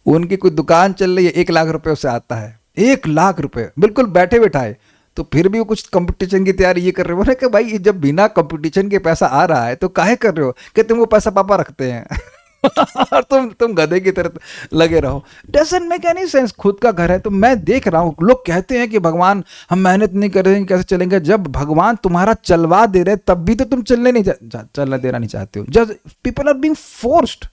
उनकी कोई दुकान चल रही है, 1 लाख रुपए उससे आता है, 1 लाख रुपए बिल्कुल बैठे बैठाए, तो फिर भी वो कुछ कंपटीशन की तैयारी ये कर रहे हो। मैंने कहा भाई, जब बिना कंपटीशन के पैसा आ रहा है तो काहे कर रहे हो? कि तुमको पैसा पापा रखते हैं। और तुम गधे की तरह लगे रहो। Doesn't make any sense. खुद का घर है। तो मैं देख रहा हूँ लोग कहते हैं कि भगवान हम मेहनत नहीं कर रहे हैं कैसे चलेंगे। जब भगवान तुम्हारा चलवा दे रहे तब भी तो तुम चलने देना नहीं चाहते हो। Just people are being forced.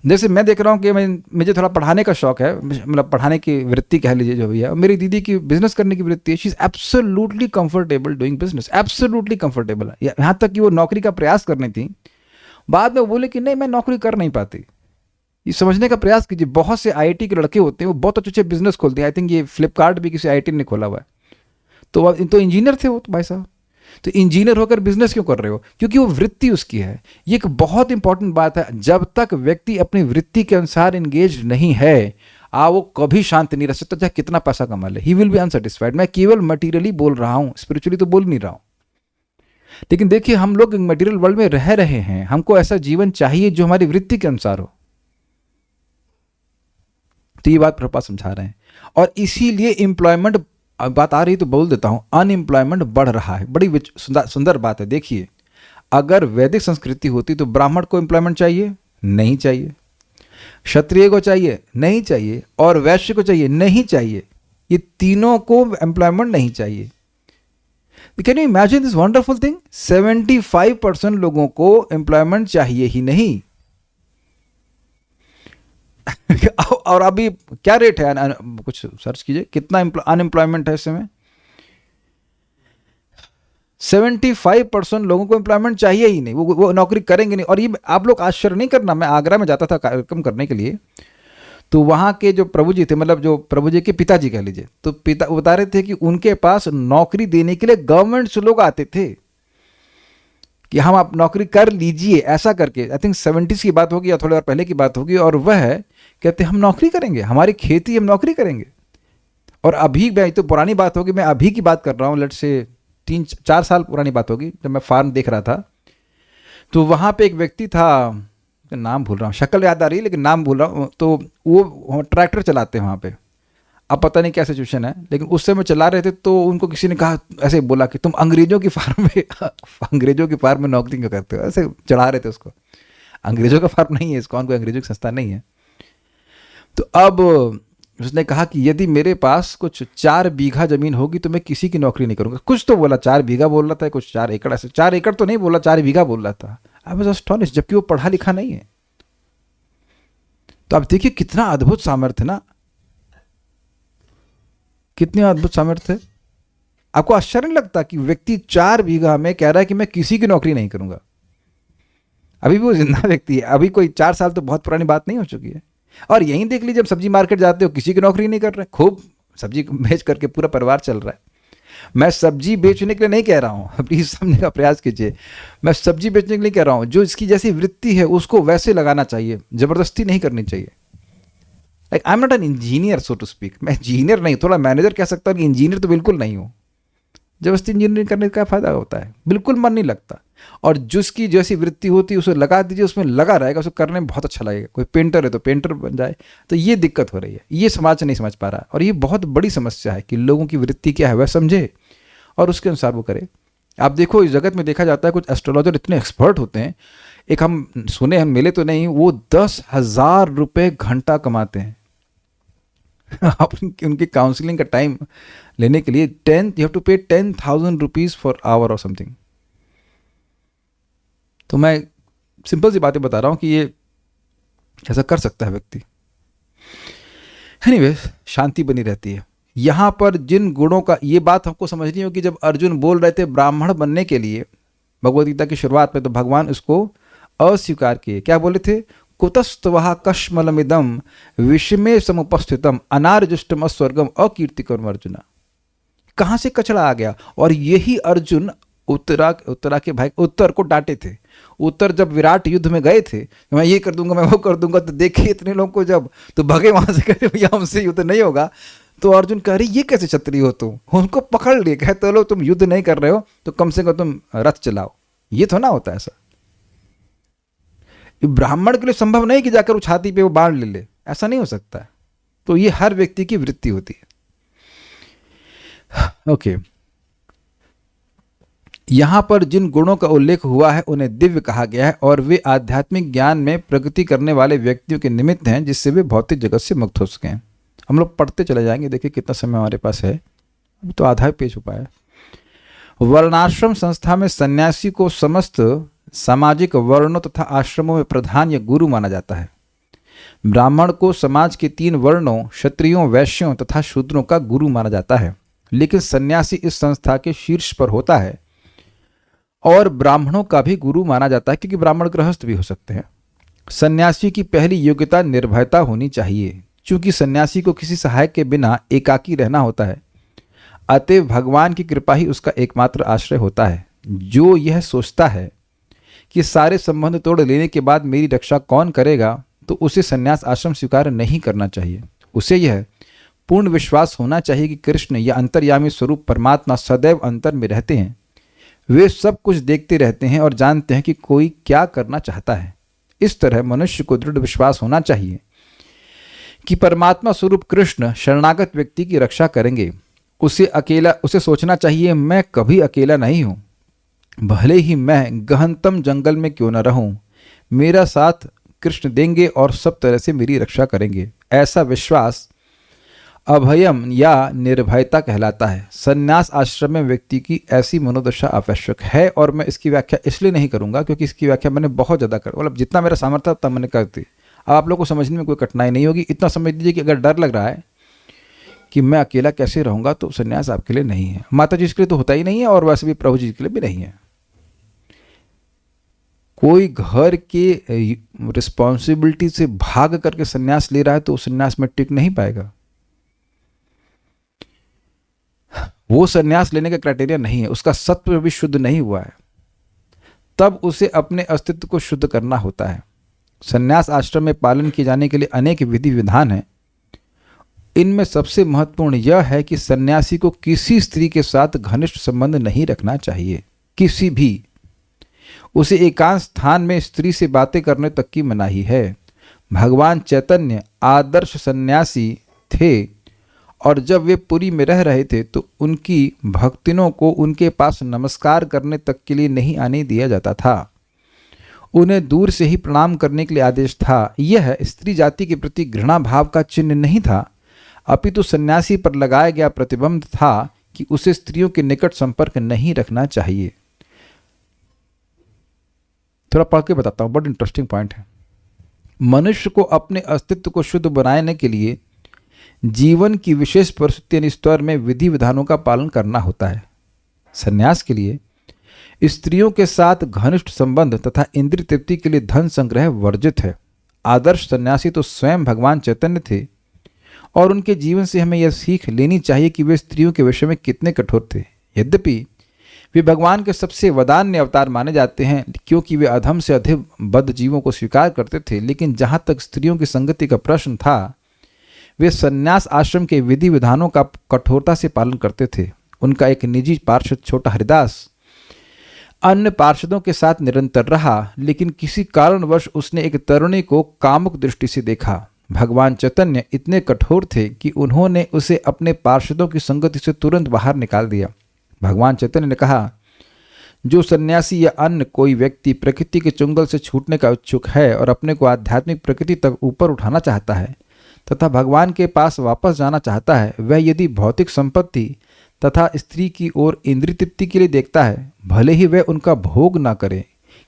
जैसे मैं देख रहा हूँ कि मुझे थोड़ा पढ़ाने का शौक है, मतलब पढ़ाने की वृत्ति कह लीजिए जो भी है। मेरी दीदी की बिजनेस करने की वृत्ति है। She is absolutely comfortable doing business, absolutely comfortable. यहाँ तक कि वो नौकरी का प्रयास करनी थी, बाद में वो बोले कि नहीं मैं नौकरी कर नहीं पाती। ये समझने का प्रयास कीजिए। बहुत से आईआईटी के लड़के होते हैं, वो बहुत अच्छे अच्छे बिजनेस खोलते हैं। आई थिंक ये फ्लिपकार्ट भी किसी आईआईटी ने खोला हुआ है। तो इंजीनियर थे वो तो भाई साहब। तो इंजीनियर होकर बिजनेस क्यों कर रहे हो? क्योंकि वो वृत्ति उसकी है। ये एक बहुत इंपॉर्टेंट बात है। जब तक व्यक्ति अपनी वृत्ति के अनुसार एंगेज नहीं है, वो कभी शांत नहीं रह सकता, चाहे कितना पैसा कमा ले। He will be unsatisfied. मैं केवल मटीरियली बोल रहा हूं, स्पिरिचुअली तो बोल नहीं रहा हूं। लेकिन देखिए हम लोग मटेरियल वर्ल्ड में रह रहे हैं। हमको ऐसा जीवन चाहिए जो हमारी वृत्ति के अनुसार हो। तो ये बात प्रभुपाद समझा रहे हैं। और इसीलिए एम्प्लॉयमेंट, बात आ रही तो बोल देता हूं, अनएम्प्लॉयमेंट बढ़ रहा है। बड़ी सुंदर बात है। देखिए अगर वैदिक संस्कृति होती तो ब्राह्मण को एम्प्लॉयमेंट चाहिए? नहीं चाहिए। क्षत्रिय को चाहिए? नहीं चाहिए। और वैश्य को चाहिए? नहीं चाहिए। ये तीनों को एम्प्लॉयमेंट नहीं चाहिए। Can you imagine this wonderful thing? 75% लोगों को एम्प्लॉयमेंट चाहिए ही नहीं। और अभी क्या रेट है? कुछ सर्च कीजिए कितना अनएम्प्लॉयमेंट है इस समय। 75% लोगों को एम्प्लॉयमेंट चाहिए ही नहीं। वो नौकरी करेंगे नहीं। और ये आप लोग आश्चर्य नहीं करना, मैं आगरा में जाता था कार्यक्रम करने के लिए, तो वहाँ के जो प्रभु जी थे, मतलब जो प्रभु जी के पिताजी कह लीजिए, तो पिता बता रहे थे कि उनके पास नौकरी देने के लिए गवर्नमेंट से लोग आते थे कि हम आप नौकरी कर लीजिए ऐसा करके। आई थिंक 70s की बात होगी या थोड़ी और पहले की बात होगी। और वह कहते हम नौकरी करेंगे, हमारी खेती हम नौकरी करेंगे। और अभी मैं तो पुरानी बात होगी, मैं अभी की बात कर रहा हूँ, लेट से 3-4 साल पुरानी बात होगी, जब मैं फार्म देख रहा था। तो वहाँ पे एक व्यक्ति था, नाम भूल रहा हूँ, शक्ल याद आ रही है लेकिन नाम भूल रहा हूँ। तो वो ट्रैक्टर चलाते हैं वहाँ पे। अब पता नहीं क्या सिचुएशन है, लेकिन उस समय चला रहे थे। तो उनको किसी ने कहा, ऐसे बोला कि तुम अंग्रेजों की फार्म में अंग्रेजों की फार्म में नौकरी क्यों करते हो? ऐसे चढ़ा रहे थे उसको। अंग्रेजों का फार्म नहीं है, इस्कॉन कोई अंग्रेजों की संस्था नहीं है। तो अब उसने कहा कि यदि मेरे पास कुछ 4 बीघा जमीन होगी तो मैं किसी की नौकरी नहीं करूंगा। कुछ तो बोला, 4 बीघा बोल रहा था, कुछ 4 एकड़, ऐसे 4 एकड़ तो नहीं बोला, 4 बीघा बोल रहा था। आई वाज एस्टोनिश्ड, जबकि वो पढ़ा लिखा नहीं है। तो आप देखिए कितना अद्भुत सामर्थ्य ना, कितनी अद्भुत सामर्थ्य है। आपको आश्चर्य नहीं लगता कि व्यक्ति 4 बीघा में कह रहा है कि मैं किसी की नौकरी नहीं करूंगा? अभी भी वो जिंदा व्यक्ति है। अभी कोई 4 साल तो बहुत पुरानी बात नहीं हो चुकी है। और यहीं देख लीजिए, जब सब्जी मार्केट जाते हो किसी की नौकरी नहीं कर रहे, खूब सब्जी बेच करके पूरा परिवार चल रहा है। मैं सब्जी बेचने के लिए नहीं कह रहा हूँ, प्लीज समझने का प्रयास कीजिए। मैं सब्जी बेचने के लिए कह रहा हूँ, जो इसकी जैसी वृत्ति है उसको वैसे लगाना चाहिए, जबरदस्ती नहीं करनी चाहिए। Like I am not an engineer so to speak. मैं इंजीनियर नहीं, थोड़ा मैनेजर कह सकता हूँ, इंजीनियर तो बिल्कुल नहीं हूँ। जबरदस्ती इंजीनियरिंग करने का फायदा होता है, बिल्कुल मन नहीं लगता। और जिसकी जैसी वृत्ति होती है उसे लगा दीजिए, उसमें लगा रहेगा, उसे करने में बहुत अच्छा लगेगा। कोई पेंटर है तो पेंटर बन जाए। तो ये दिक्कत हो रही है, ये समाज नहीं समझ पा रहा है। और ये बहुत बड़ी समस्या है कि लोगों की वृत्ति क्या है वह समझे और उसके अनुसार वो करे। आप देखो इस जगत में देखा जाता है कुछ एस्ट्रोलॉजर इतने एक्सपर्ट होते हैं, एक हम सुने, हम मिले तो नहीं, वो 10,000 रुपये घंटा कमाते हैं। आप उनकी काउंसलिंग का टाइम लेने के लिए यू हैव टू पे 10,000 रुपीज फॉर आवर और समथिंग। तो मैं सिंपल सी बातें बता रहा हूं कि ये ऐसा कर सकता है व्यक्ति। एनीवेज, शांति बनी रहती है। यहां पर जिन गुणों का, ये बात हमको समझनी होगी। जब अर्जुन बोल रहे थे ब्राह्मण बनने के लिए भगवद गीता की शुरुआत में, तो भगवान उसको अस्वीकार किए। क्या बोले थे? कुतस्तवः कश्मलमिदं विषमे समुपस्थितम अनार्जुष्टम स्वर्गम अकीर्तिकर्म अर्जुना। कहां से कचड़ा आ गया? और यही अर्जुन उत्तरा के भाई उत्तर को डांटे थे। उत्तर जब विराट युद्ध में गए थे, मैं ये कर दूंगा, मैं वो कर दूंगा, तो देखिए इतने लोगों को जब तो भगे वहां से, कहते भैया हमसे युद्ध नहीं होगा। तो अर्जुन कह रही ये कैसे क्षत्रिय हो तुम? उनको पकड़ लिए, कहते लो तुम युद्ध नहीं कर रहे हो तो कम से कम तुम रथ चलाओ। ये तो ना होता ऐसा। ब्राह्मण के लिए संभव नहीं कि जाकर वो छाती पे वो बाण ले ले, ऐसा नहीं हो सकता है। तो ये हर व्यक्ति की वृत्ति होती है। ओके, यहाँ पर जिन गुणों का उल्लेख हुआ है उन्हें दिव्य कहा गया है और वे आध्यात्मिक ज्ञान में प्रगति करने वाले व्यक्तियों के निमित्त हैं, जिससे वे भौतिक जगत से मुक्त हो सकें। हम लोग पढ़ते चले जाएंगे, देखिए कितना समय हमारे पास है, अभी तो आधा ही पेज हो पाया है। वर्णाश्रम संस्था में सन्यासी को समस्त सामाजिक वर्णों तथा आश्रमों में प्रधान या गुरु माना जाता है। ब्राह्मण को समाज के 3 वर्णों क्षत्रियों, वैश्यों तथा शूद्रों का गुरु माना जाता है, लेकिन सन्यासी इस संस्था के शीर्ष पर होता है और ब्राह्मणों का भी गुरु माना जाता है, क्योंकि ब्राह्मण गृहस्थ भी हो सकते हैं। सन्यासी की पहली योग्यता निर्भयता होनी चाहिए। चूंकि सन्यासी को किसी सहायक के बिना एकाकी रहना होता है, अतएव भगवान की कृपा ही उसका एकमात्र आश्रय होता है। जो यह सोचता है कि सारे संबंध तोड़ लेने के बाद मेरी रक्षा कौन करेगा, तो उसे सन्यास आश्रम स्वीकार नहीं करना चाहिए। उसे यह पूर्ण विश्वास होना चाहिए कि कृष्ण या अंतर्यामी स्वरूप परमात्मा सदैव अंतर में रहते हैं। वे सब कुछ देखते रहते हैं और जानते हैं कि कोई क्या करना चाहता है। इस तरह मनुष्य को दृढ़ विश्वास होना चाहिए कि परमात्मा स्वरूप कृष्ण शरणागत व्यक्ति की रक्षा करेंगे। उसे सोचना चाहिए, मैं कभी अकेला नहीं हूँ, भले ही मैं गहनतम जंगल में क्यों न रहूं, मेरा साथ कृष्ण देंगे और सब तरह से मेरी रक्षा करेंगे। ऐसा विश्वास अभयम या निर्भयता कहलाता है। संन्यास आश्रम में व्यक्ति की ऐसी मनोदशा आवश्यक है, और मैं इसकी व्याख्या इसलिए नहीं करूंगा क्योंकि इसकी व्याख्या मैंने बहुत ज़्यादा कर, मतलब जितना मेरा सामर्थ्य उतना मैंने कर दी। अब आप लोग को समझने में कोई कठिनाई नहीं होगी। इतना समझ लीजिए कि अगर डर लग रहा है कि मैं अकेला कैसे रहूँगा, तो संन्यास आपके लिए नहीं है। माता जी के लिए तो होता ही नहीं है, और वैसे भी प्रभु जी के लिए भी नहीं है। कोई घर के रिस्पॉन्सिबिलिटी से भाग करके संन्यास ले रहा है तो संन्यास में टिक नहीं पाएगा। वो संन्यास लेने का क्राइटेरिया नहीं है, उसका सत्व भी शुद्ध नहीं हुआ है, तब उसे अपने अस्तित्व को शुद्ध करना होता है। संन्यास आश्रम में पालन किए जाने के लिए अनेक विधि विधान हैं। इनमें सबसे महत्वपूर्ण यह है कि सन्यासी को किसी स्त्री के साथ घनिष्ठ संबंध नहीं रखना चाहिए, किसी भी। उसे एकांत स्थान में स्त्री से बातें करने तक की मनाही है। भगवान चैतन्य आदर्श सन्यासी थे, और जब वे पुरी में रह रहे थे तो उनकी भक्तिनों को उनके पास नमस्कार करने तक के लिए नहीं आने दिया जाता था। उन्हें दूर से ही प्रणाम करने के लिए आदेश था। यह स्त्री जाति के प्रति घृणा भाव का चिन्ह नहीं था, अपितु सन्यासी पर लगाया गया प्रतिबंध था कि उसे स्त्रियों के निकट संपर्क नहीं रखना चाहिए। थोड़ा पढ़ के बताता हूँ, बड़ा इंटरेस्टिंग पॉइंट है। मनुष्य को अपने अस्तित्व को शुद्ध बनाने के लिए जीवन की विशेष परिस्थिति यानी स्तर में विधि विधानों का पालन करना होता है। संन्यास के लिए स्त्रियों के साथ घनिष्ठ संबंध तथा इंद्रिय तृप्ति के लिए धन संग्रह वर्जित है। आदर्श सन्यासी तो स्वयं भगवान चैतन्य थे, और उनके जीवन से हमें यह सीख लेनी चाहिए कि वे स्त्रियों के विषय में कितने कठोर थे। यद्यपि वे भगवान के सबसे वदान्य अवतार माने जाते हैं, क्योंकि वे अधम से अधिक बद्ध जीवों को स्वीकार करते थे, लेकिन जहाँ तक स्त्रियों की संगति का प्रश्न था, वे संन्यास आश्रम के विधि विधानों का कठोरता से पालन करते थे। उनका एक निजी पार्षद छोटा हरिदास अन्य पार्षदों के साथ निरंतर रहा, लेकिन किसी कारणवश उसने एक तरुणी को कामुक दृष्टि से देखा। भगवान चैतन्य इतने कठोर थे कि उन्होंने उसे अपने पार्षदों की संगति से तुरंत बाहर निकाल दिया। भगवान चैतन्य ने कहा, जो सन्यासी या अन्य कोई व्यक्ति प्रकृति के चुंगल से छूटने का इच्छुक है और अपने को आध्यात्मिक प्रकृति तक ऊपर उठाना चाहता है तथा भगवान के पास वापस जाना चाहता है, वह यदि भौतिक संपत्ति तथा स्त्री की ओर इंद्रिय तृप्ति के लिए देखता है, भले ही वह उनका भोग ना करे,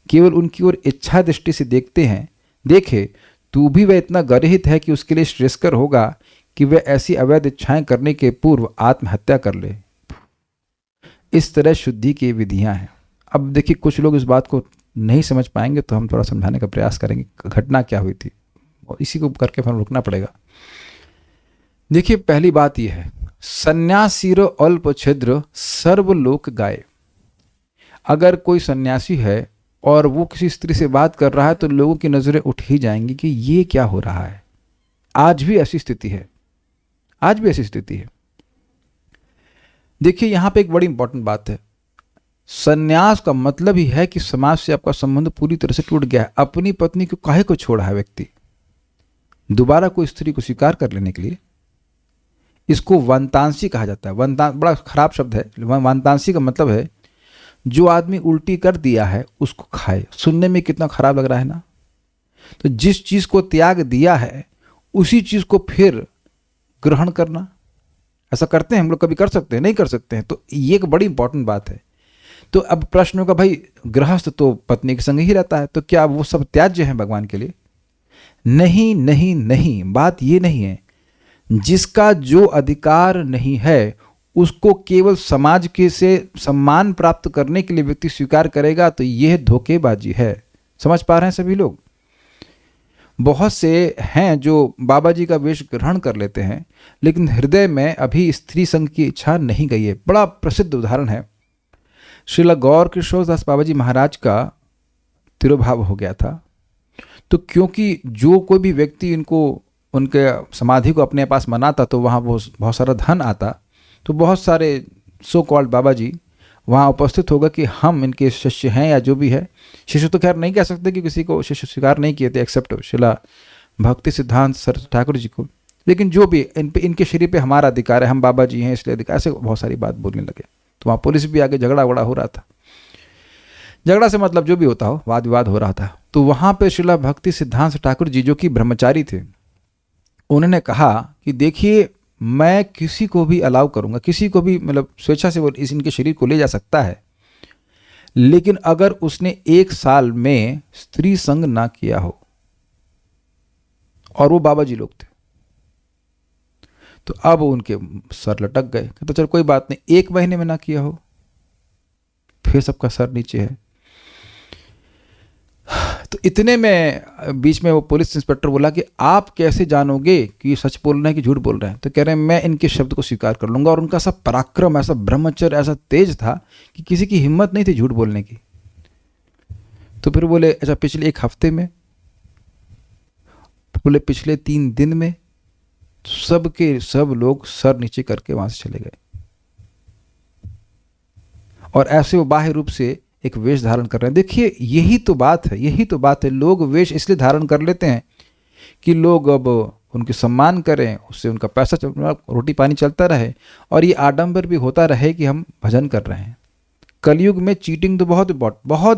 केवल उनकी ओर इच्छा दृष्टि से देखे तो भी वह इतना गर्हित है कि उसके लिए श्रेयस्कर होगा कि वह ऐसी अवैध इच्छाएं करने के पूर्व आत्महत्या कर ले। इस तरह शुद्धि की विधियां हैं। अब देखिए, कुछ लोग इस बात को नहीं समझ पाएंगे, तो हम थोड़ा समझाने का प्रयास करेंगे घटना क्या हुई थी, और इसी को करके फिर रुकना पड़ेगा। देखिए, पहली बात यह है, सन्यासीरो अल्प छिद्र सर्वलोक गाय। अगर कोई सन्यासी है और वो किसी स्त्री से बात कर रहा है तो लोगों की नजरें उठ ही जाएंगी कि ये क्या हो रहा है। आज भी ऐसी स्थिति है, आज भी ऐसी स्थिति है। देखिए, यहां पे एक बड़ी इंपॉर्टेंट बात है। सन्यास का मतलब ही है कि समाज से आपका संबंध पूरी तरह से टूट गया है। अपनी पत्नी को काहे को छोड़ा है व्यक्ति दोबारा कोई स्त्री को स्वीकार कर लेने के लिए? इसको वंतांसी कहा जाता है। बड़ा खराब शब्द है। वंतांसी का मतलब है जो आदमी उल्टी कर दिया है उसको खाए। सुनने में कितना खराब लग रहा है ना। तो जिस चीज को त्याग दिया है उसी चीज को फिर ग्रहण करना, ऐसा करते हैं हम लोग? कभी कर सकते हैं? नहीं कर सकते हैं। तो ये एक बड़ी इंपॉर्टेंट बात है। तो अब प्रश्न होगा, भाई गृहस्थ तो पत्नी के संग ही रहता है, तो क्या वो सब त्याज्य है भगवान के लिए? नहीं नहीं नहीं, बात ये नहीं है। जिसका जो अधिकार नहीं है उसको केवल समाज के से सम्मान प्राप्त करने के लिए व्यक्ति स्वीकार करेगा, तो यह धोखेबाजी है। समझ पा रहे हैं सभी लोग? बहुत से हैं जो बाबा जी का वेश ग्रहण कर लेते हैं लेकिन हृदय में अभी स्त्री संग की इच्छा नहीं गई है। बड़ा प्रसिद्ध उदाहरण है, श्रीला गौर किशोरदास बाबा जी महाराज का तिरोभाव हो गया था। तो क्योंकि जो कोई भी व्यक्ति इनको उनके समाधि को अपने पास मनाता तो वहाँ बहुत सारा धन आता, तो बहुत सारे सो कॉल्ड बाबा जी वहाँ उपस्थित होगा कि हम इनके शिष्य हैं या जो भी है। शिष्य तो खैर नहीं कह सकते कि किसी को शिष्य स्वीकार नहीं किए थे एक्सेप्ट शिला भक्ति सिद्धांत सरस्वती ठाकुर जी को, लेकिन जो भी इनके शरीर पे हमारा अधिकार है, हम बाबा जी हैं इसलिए अधिकार, ऐसे बहुत सारी बात बोलने लगे। तो वहाँ पुलिस भी आगे झगड़ा वगड़ा हो रहा था। झगड़ा से मतलब जो भी होता हो, वाद विवाद हो रहा था। तो वहाँ पे शिला भक्ति सिद्धांत ठाकुर जी जो कि ब्रह्मचारी थे, उन्होंने कहा कि देखिए मैं किसी को भी अलाउ करूंगा, किसी को भी मतलब स्वेच्छा से वो इनके शरीर को ले जा सकता है, लेकिन अगर उसने 1 साल में स्त्री संग ना किया हो, और वो बाबा जी लोग थे, तो अब उनके सर लटक गए। तो चल कोई बात नहीं, 1 महीने में ना किया हो, फिर सबका सर नीचे है। तो इतने में बीच में वो पुलिस इंस्पेक्टर बोला कि आप कैसे जानोगे कि सच बोल रहे हैं कि झूठ बोल रहे हैं? तो कह रहे हैं मैं इनके शब्द को स्वीकार कर लूंगा। और उनका सब पराक्रम, ऐसा ब्रह्मचर्य ऐसा तेज था कि किसी की हिम्मत नहीं थी झूठ बोलने की। तो फिर बोले अच्छा पिछले 1 हफ्ते में, बोले पिछले 3 दिन में, सब के सब लोग सर नीचे करके वहां से चले गए। और ऐसे वो बाह्य रूप से एक वेश धारण कर रहे हैं। देखिए यही तो बात है, यही तो बात है। लोग वेश इसलिए धारण कर लेते हैं कि लोग अब उनके सम्मान करें, उससे उनका पैसा रोटी पानी चलता रहे, और ये आडंबर भी होता रहे कि हम भजन कर रहे हैं। कलयुग में चीटिंग तो बहुत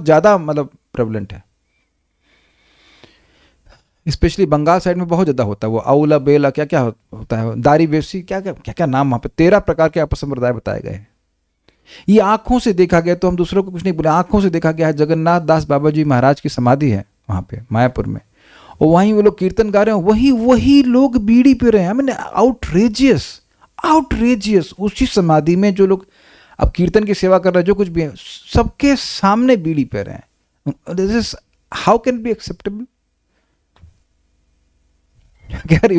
ज़्यादा मतलब प्रेवलेंट है। स्पेशली बंगाल साइड में बहुत ज़्यादा होता है। वो आउला बेला क्या क्या होता है, दारी बेसी, क्या क्या क्या क्या नाम वहाँ पे 13 प्रकार के अपसंप्रदाय बताए गए हैं। ये आंखों से देखा गया, तो हम दूसरों को कुछ नहीं बोले, आंखों से देखा गया है। जगन्नाथ दास बाबा जी महाराज की समाधि है वहाँ पे मायापुर में, और वहीं वो लोग कीर्तन गा रहे हैं, वही लोग बीड़ी पी रहे हैं। I mean outrageous. उसी समाधि में जो लोग अब कीर्तन की सेवा कर रहे हैं, जो कुछ भी है, सबके सामने बीड़ी पी रहे हैं। This is how can be acceptable?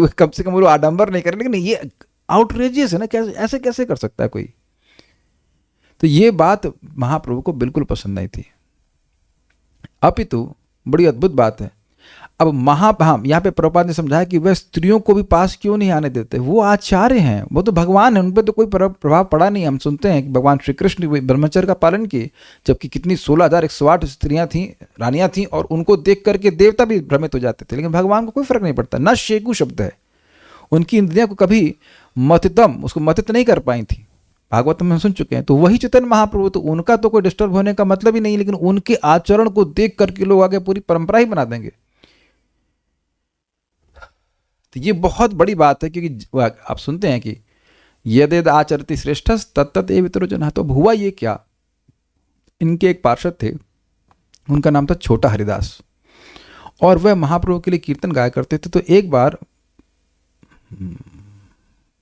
कम से कम वो आडंबर नहीं कर रहे, लेकिन ये आउटरेजियस है ना। कैसे ऐसे कैसे कर सकता है कोई? तो ये बात महाप्रभु को बिल्कुल पसंद नहीं थी। अपितु बड़ी अद्भुत बात है। अब यहाँ पे प्रभुपाद ने समझाया कि वह स्त्रियों को भी पास क्यों नहीं आने देते। वो आचार्य हैं, वो तो भगवान है, उन पर तो कोई प्रभाव पड़ा नहीं। हम सुनते हैं कि भगवान श्री कृष्ण ब्रह्मचर्य का पालन किए, जबकि कितनी 16,108 स्त्रियां थीं, रानियां थीं, और उनको देख करके देवता भी भ्रमित हो जाते थे, लेकिन भगवान को कोई फर्क नहीं पड़ता। न शेकु शब्द है, उनकी इंद्रियां को कभी उसको मथित नहीं कर पाई थी। भागवत में हम सुन चुके हैं। तो वही चैतन्य महाप्रभु, तो उनका तो कोई डिस्टर्ब होने का मतलब ही नहीं, लेकिन उनके आचरण को देख करके लोग आगे पूरी परंपरा ही बना देंगे। तो ये बहुत बड़ी बात है, क्योंकि आप सुनते हैं कि यदेद आचरति श्रेष्ठस तत्तत एव वितरो जनः। तो हुआ ये क्या, इनके एक पार्षद थे, उनका नाम था छोटा हरिदास, और वह महाप्रभु के लिए कीर्तन गाया करते थे। तो एक बार,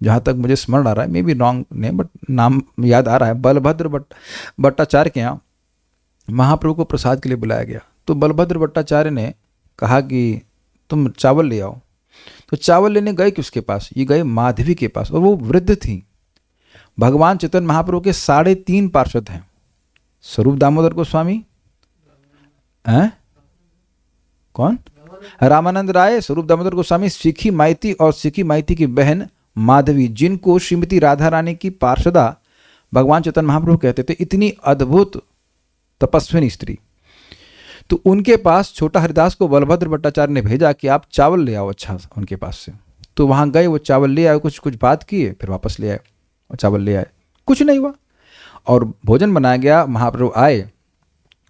जहाँ तक मुझे स्मरण आ रहा है, may be wrong name but नाम याद आ रहा है, बलभद्र भट्टाचार्य के यहाँ महाप्रभु को प्रसाद के लिए बुलाया गया। तो बलभद्र भट्टाचार्य ने कहा कि तुम चावल ले आओ। तो चावल लेने गए किसके पास? ये गए माधवी के पास, और वो वृद्ध थी। भगवान चैतन्य महाप्रभु के 3.5 पार्षद हैं। स्वरूप दामोदर गोस्वामी, कौन? रामानंद राय, स्वरूप दामोदर गोस्वामी, सिखी माइती और सिखी माइती की बहन माधवी, जिनको श्रीमती राधा रानी की पार्षदा भगवान चैतन्य महाप्रभु कहते थे। इतनी अद्भुत तपस्विनी स्त्री। तो उनके पास छोटा हरिदास को बलभद्र भट्टाचार्य ने भेजा कि आप चावल ले आओ अच्छा उनके पास से। तो वहां गए, वो चावल ले आए, कुछ बात किए, फिर वापस ले आए और चावल ले आए, कुछ नहीं हुआ। और भोजन बनाया गया, महाप्रभु आए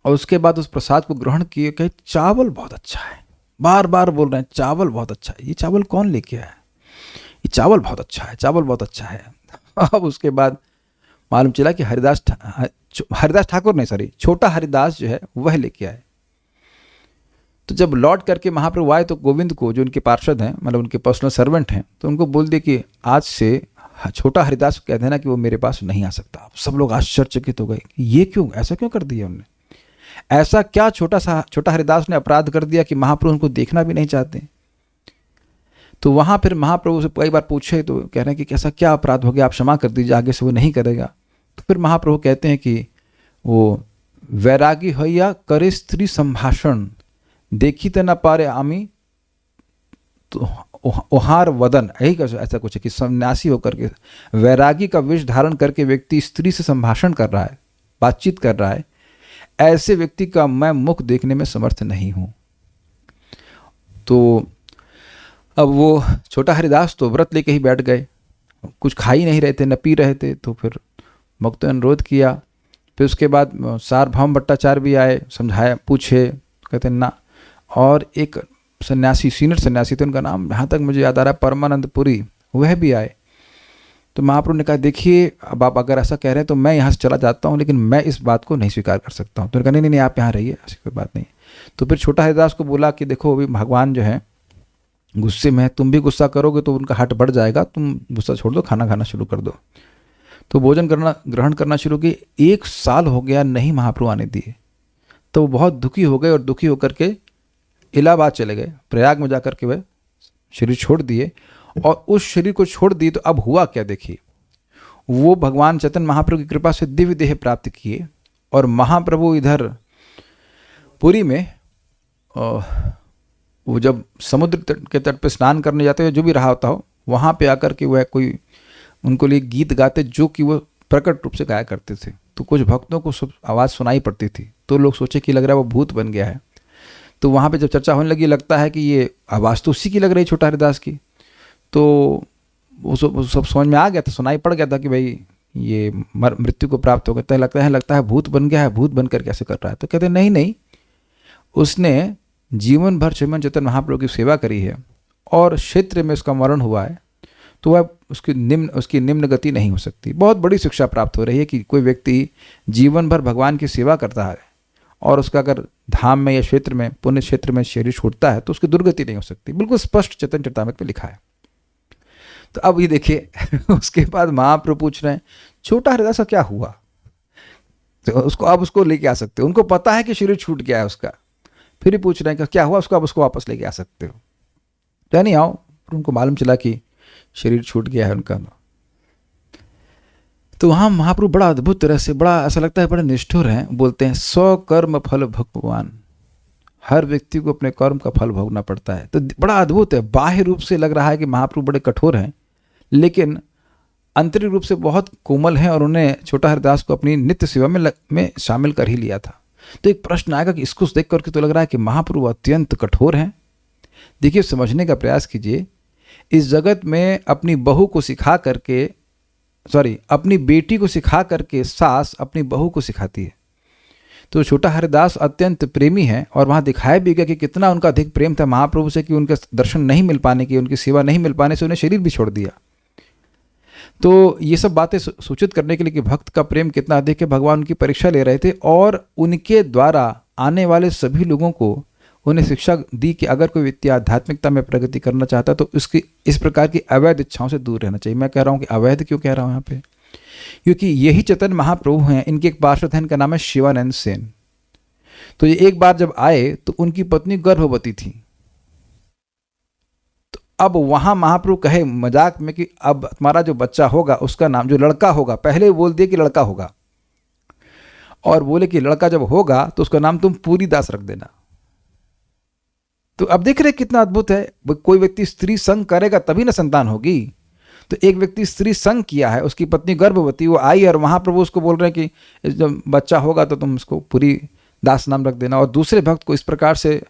और उसके बाद उस प्रसाद को ग्रहण किए, कहे चावल बहुत अच्छा है, बार बार बोल रहे हैं चावल बहुत अच्छा है, ये चावल कौन लेके आया, ये चावल बहुत अच्छा है, चावल बहुत अच्छा है। अब उसके बाद मालूम चला कि हरिदास ठाकुर नहीं, सॉरी, छोटा हरिदास जो है वह लेके आए। तो जब लौट करके महाप्रभु आए तो गोविंद को, जो उनके पार्षद हैं, मतलब उनके पर्सनल सर्वेंट हैं, तो उनको बोल दिए कि आज से छोटा हरिदास को कह देना कि वो मेरे पास नहीं आ सकता। सब लोग आश्चर्यचकित हो गए कि ये क्यों, ऐसा क्यों कर दिया उन्होंने, ऐसा क्या छोटा हरिदास ने अपराध कर दिया कि महाप्रभु उनको देखना भी नहीं चाहते। तो वहाँ फिर महाप्रभु से कई बार पूछे तो कह रहे हैं कि ऐसा क्या अपराध हो गया, आप क्षमा कर दीजिए, आगे से वो नहीं करेगा। तो फिर महाप्रभु कहते हैं कि वो वैरागी होइया करे स्त्री संभाषण, देखी तो न पारे आमी तो ओहार वदन, यही ऐसा कुछ है कि सन्यासी होकर के, वैरागी का वेश धारण करके व्यक्ति स्त्री से संभाषण कर रहा है, बातचीत कर रहा है, ऐसे व्यक्ति का मैं मुख देखने में समर्थ नहीं हूँ। तो अब वो छोटा हरिदास तो व्रत लेके ही बैठ गए, कुछ खा ही नहीं रहे थे, न पी रहे थे। तो फिर भक्तों ने अनुरोध किया। फिर उसके बाद सार्वभौम भट्टाचार्य भी आए, समझाया, पूछे, कहते ना। और एक सन्यासी, सीनियर सन्यासी थे, उनका नाम यहाँ तक मुझे याद आ रहा है परमानंद पुरी, वह भी आए। तो महाप्रभु ने कहा देखिए अब आप अगर ऐसा कह रहे हैं तो मैं यहाँ से चला जाता हूँ, लेकिन मैं इस बात को नहीं स्वीकार कर सकता हूँ। तो उन्होंने कहा नहीं नहीं आप यहाँ रहिए, ऐसी कोई बात नहीं। तो फिर छोटा हरिदास को बोला कि देखो अभी भगवान जो है गुस्से में है, तुम भी गुस्सा करोगे तो उनका हट बढ़ जाएगा, तुम गुस्सा छोड़ दो, खाना खाना शुरू कर दो। तो भोजन ग्रहण करना शुरू किए। 1 साल हो गया नहीं महाप्रभु आने दिए। तो वो बहुत दुखी हो गए और दुखी होकर के इलाहाबाद चले गए, प्रयाग में जाकर के वह शरीर छोड़ दिए। और उस शरीर को छोड़ दिए तो अब हुआ क्या देखिए, वो भगवान चैतन्य महाप्रभु की कृपा से दिव्य देह प्राप्त किए। और महाप्रभु इधर पुरी में वो जब समुद्र के तट पे स्नान करने जाते हुए जो भी रहा होता हो, वहाँ पे आकर के वह कोई उनको लिए गीत गाते जो कि वो प्रकट रूप से गाया करते थे। तो कुछ भक्तों को सब आवाज़ सुनाई पड़ती थी, तो लोग सोचे कि लग रहा है वो भूत बन गया है। तो वहाँ पे जब चर्चा होने लगी, लगता है कि ये आवाज़ तो उसी की लग रही छोटा हरिदास की। तो वो सब समझ में आ गया था, सुनाई पड़ गया था कि भाई ये मृत्यु को प्राप्त हो गया। लगता है भूत बन गया है, भूत बनकर कैसे कर रहा है। तो कहते नहीं नहीं, उसने जीवन भर श्रीमन चैतन्य महाप्रभु की सेवा करी है और क्षेत्र में उसका मरण हुआ है, तो वह उसकी निम्न गति नहीं हो सकती। बहुत बड़ी शिक्षा प्राप्त हो रही है कि कोई व्यक्ति जीवन भर भगवान की सेवा करता है और उसका अगर धाम में या क्षेत्र में, पुण्य क्षेत्र में शरीर छूटता है तो उसकी दुर्गति नहीं हो सकती। बिल्कुल स्पष्ट चैतन्य चरितामृत में लिखा है। तो अब ये देखिए उसके बाद महाप्रभु पूछ रहे हैं छोटा हरिदास का क्या हुआ। तो उसको लेके आ सकते हो, उनको पता है कि शरीर छूट गया है उसका, फिर ही पूछ रहे हैं कि क्या हुआ, अब उसको वापस लेके आ सकते हो। तो नहीं आओ, उनको मालूम चला कि शरीर छूट गया है उनका। तो वहाँ महाप्रभु बड़ा अद्भुत तरह से, बड़ा ऐसा लगता है बड़े निष्ठुर हैं, बोलते हैं 100 कर्म फल भगवान, हर व्यक्ति को अपने कर्म का फल भोगना पड़ता है। तो बड़ा अद्भुत है। बाह्य रूप से लग रहा है कि महाप्रभु बड़े कठोर हैं, लेकिन आंतरिक रूप से बहुत कोमल हैं और उन्हें छोटा हरिदास को अपनी नित्य सेवा में शामिल कर ही लिया था। तो एक प्रश्न आएगा कि इसको देख करके तो लग रहा है कि महाप्रभु अत्यंत कठोर हैं। देखिए समझने का प्रयास कीजिए, इस जगत में अपनी बहू को सिखा करके, अपनी बेटी को सिखा करके सास अपनी बहू को सिखाती है। तो छोटा हरिदास अत्यंत प्रेमी है और वहाँ दिखाया भी गया कि कितना उनका अधिक प्रेम था महाप्रभु से कि उनके दर्शन नहीं मिल पाने की, उनकी सेवा नहीं मिल पाने से उन्हें शरीर भी छोड़ दिया। तो ये सब बातें सूचित करने के लिए कि भक्त का प्रेम कितना अधिक है, भगवान उनकी परीक्षा ले रहे थे और उनके द्वारा आने वाले सभी लोगों को उन्हें शिक्षा दी कि अगर कोई व्यक्ति आध्यात्मिकता में प्रगति करना चाहता है तो उसकी इस प्रकार की अवैध इच्छाओं से दूर रहना चाहिए। मैं कह रहा हूँ कि अवैध क्यों कह रहा हूँ यहाँ पे, क्योंकि यही चैतन्य महाप्रभु हैं। इनके एक पार्षद हैं, इनका नाम है शिवानंद सेन। तो ये एक बार जब आए तो उनकी पत्नी गर्भवती थी। तो अब वहां महाप्रभु कहे मजाक में कि अब तुम्हारा जो बच्चा होगा उसका नाम, जो लड़का होगा, पहले बोल दिए कि लड़का होगा और बोले कि लड़का जब होगा तो उसका नाम तुम पूरी दास रख देना। तो अब देख रहे कितना अद्भुत है। कोई व्यक्ति स्त्री संग करेगा तभी ना संतान होगी। तो एक व्यक्ति स्त्री संग किया है, उसकी पत्नी गर्भवती, वो आई और महाप्रभु उसको बोल रहे हैं कि जब बच्चा होगा तो तुम उसको पूरी दास नाम रख देना। और दूसरे भक्त को इस प्रकार से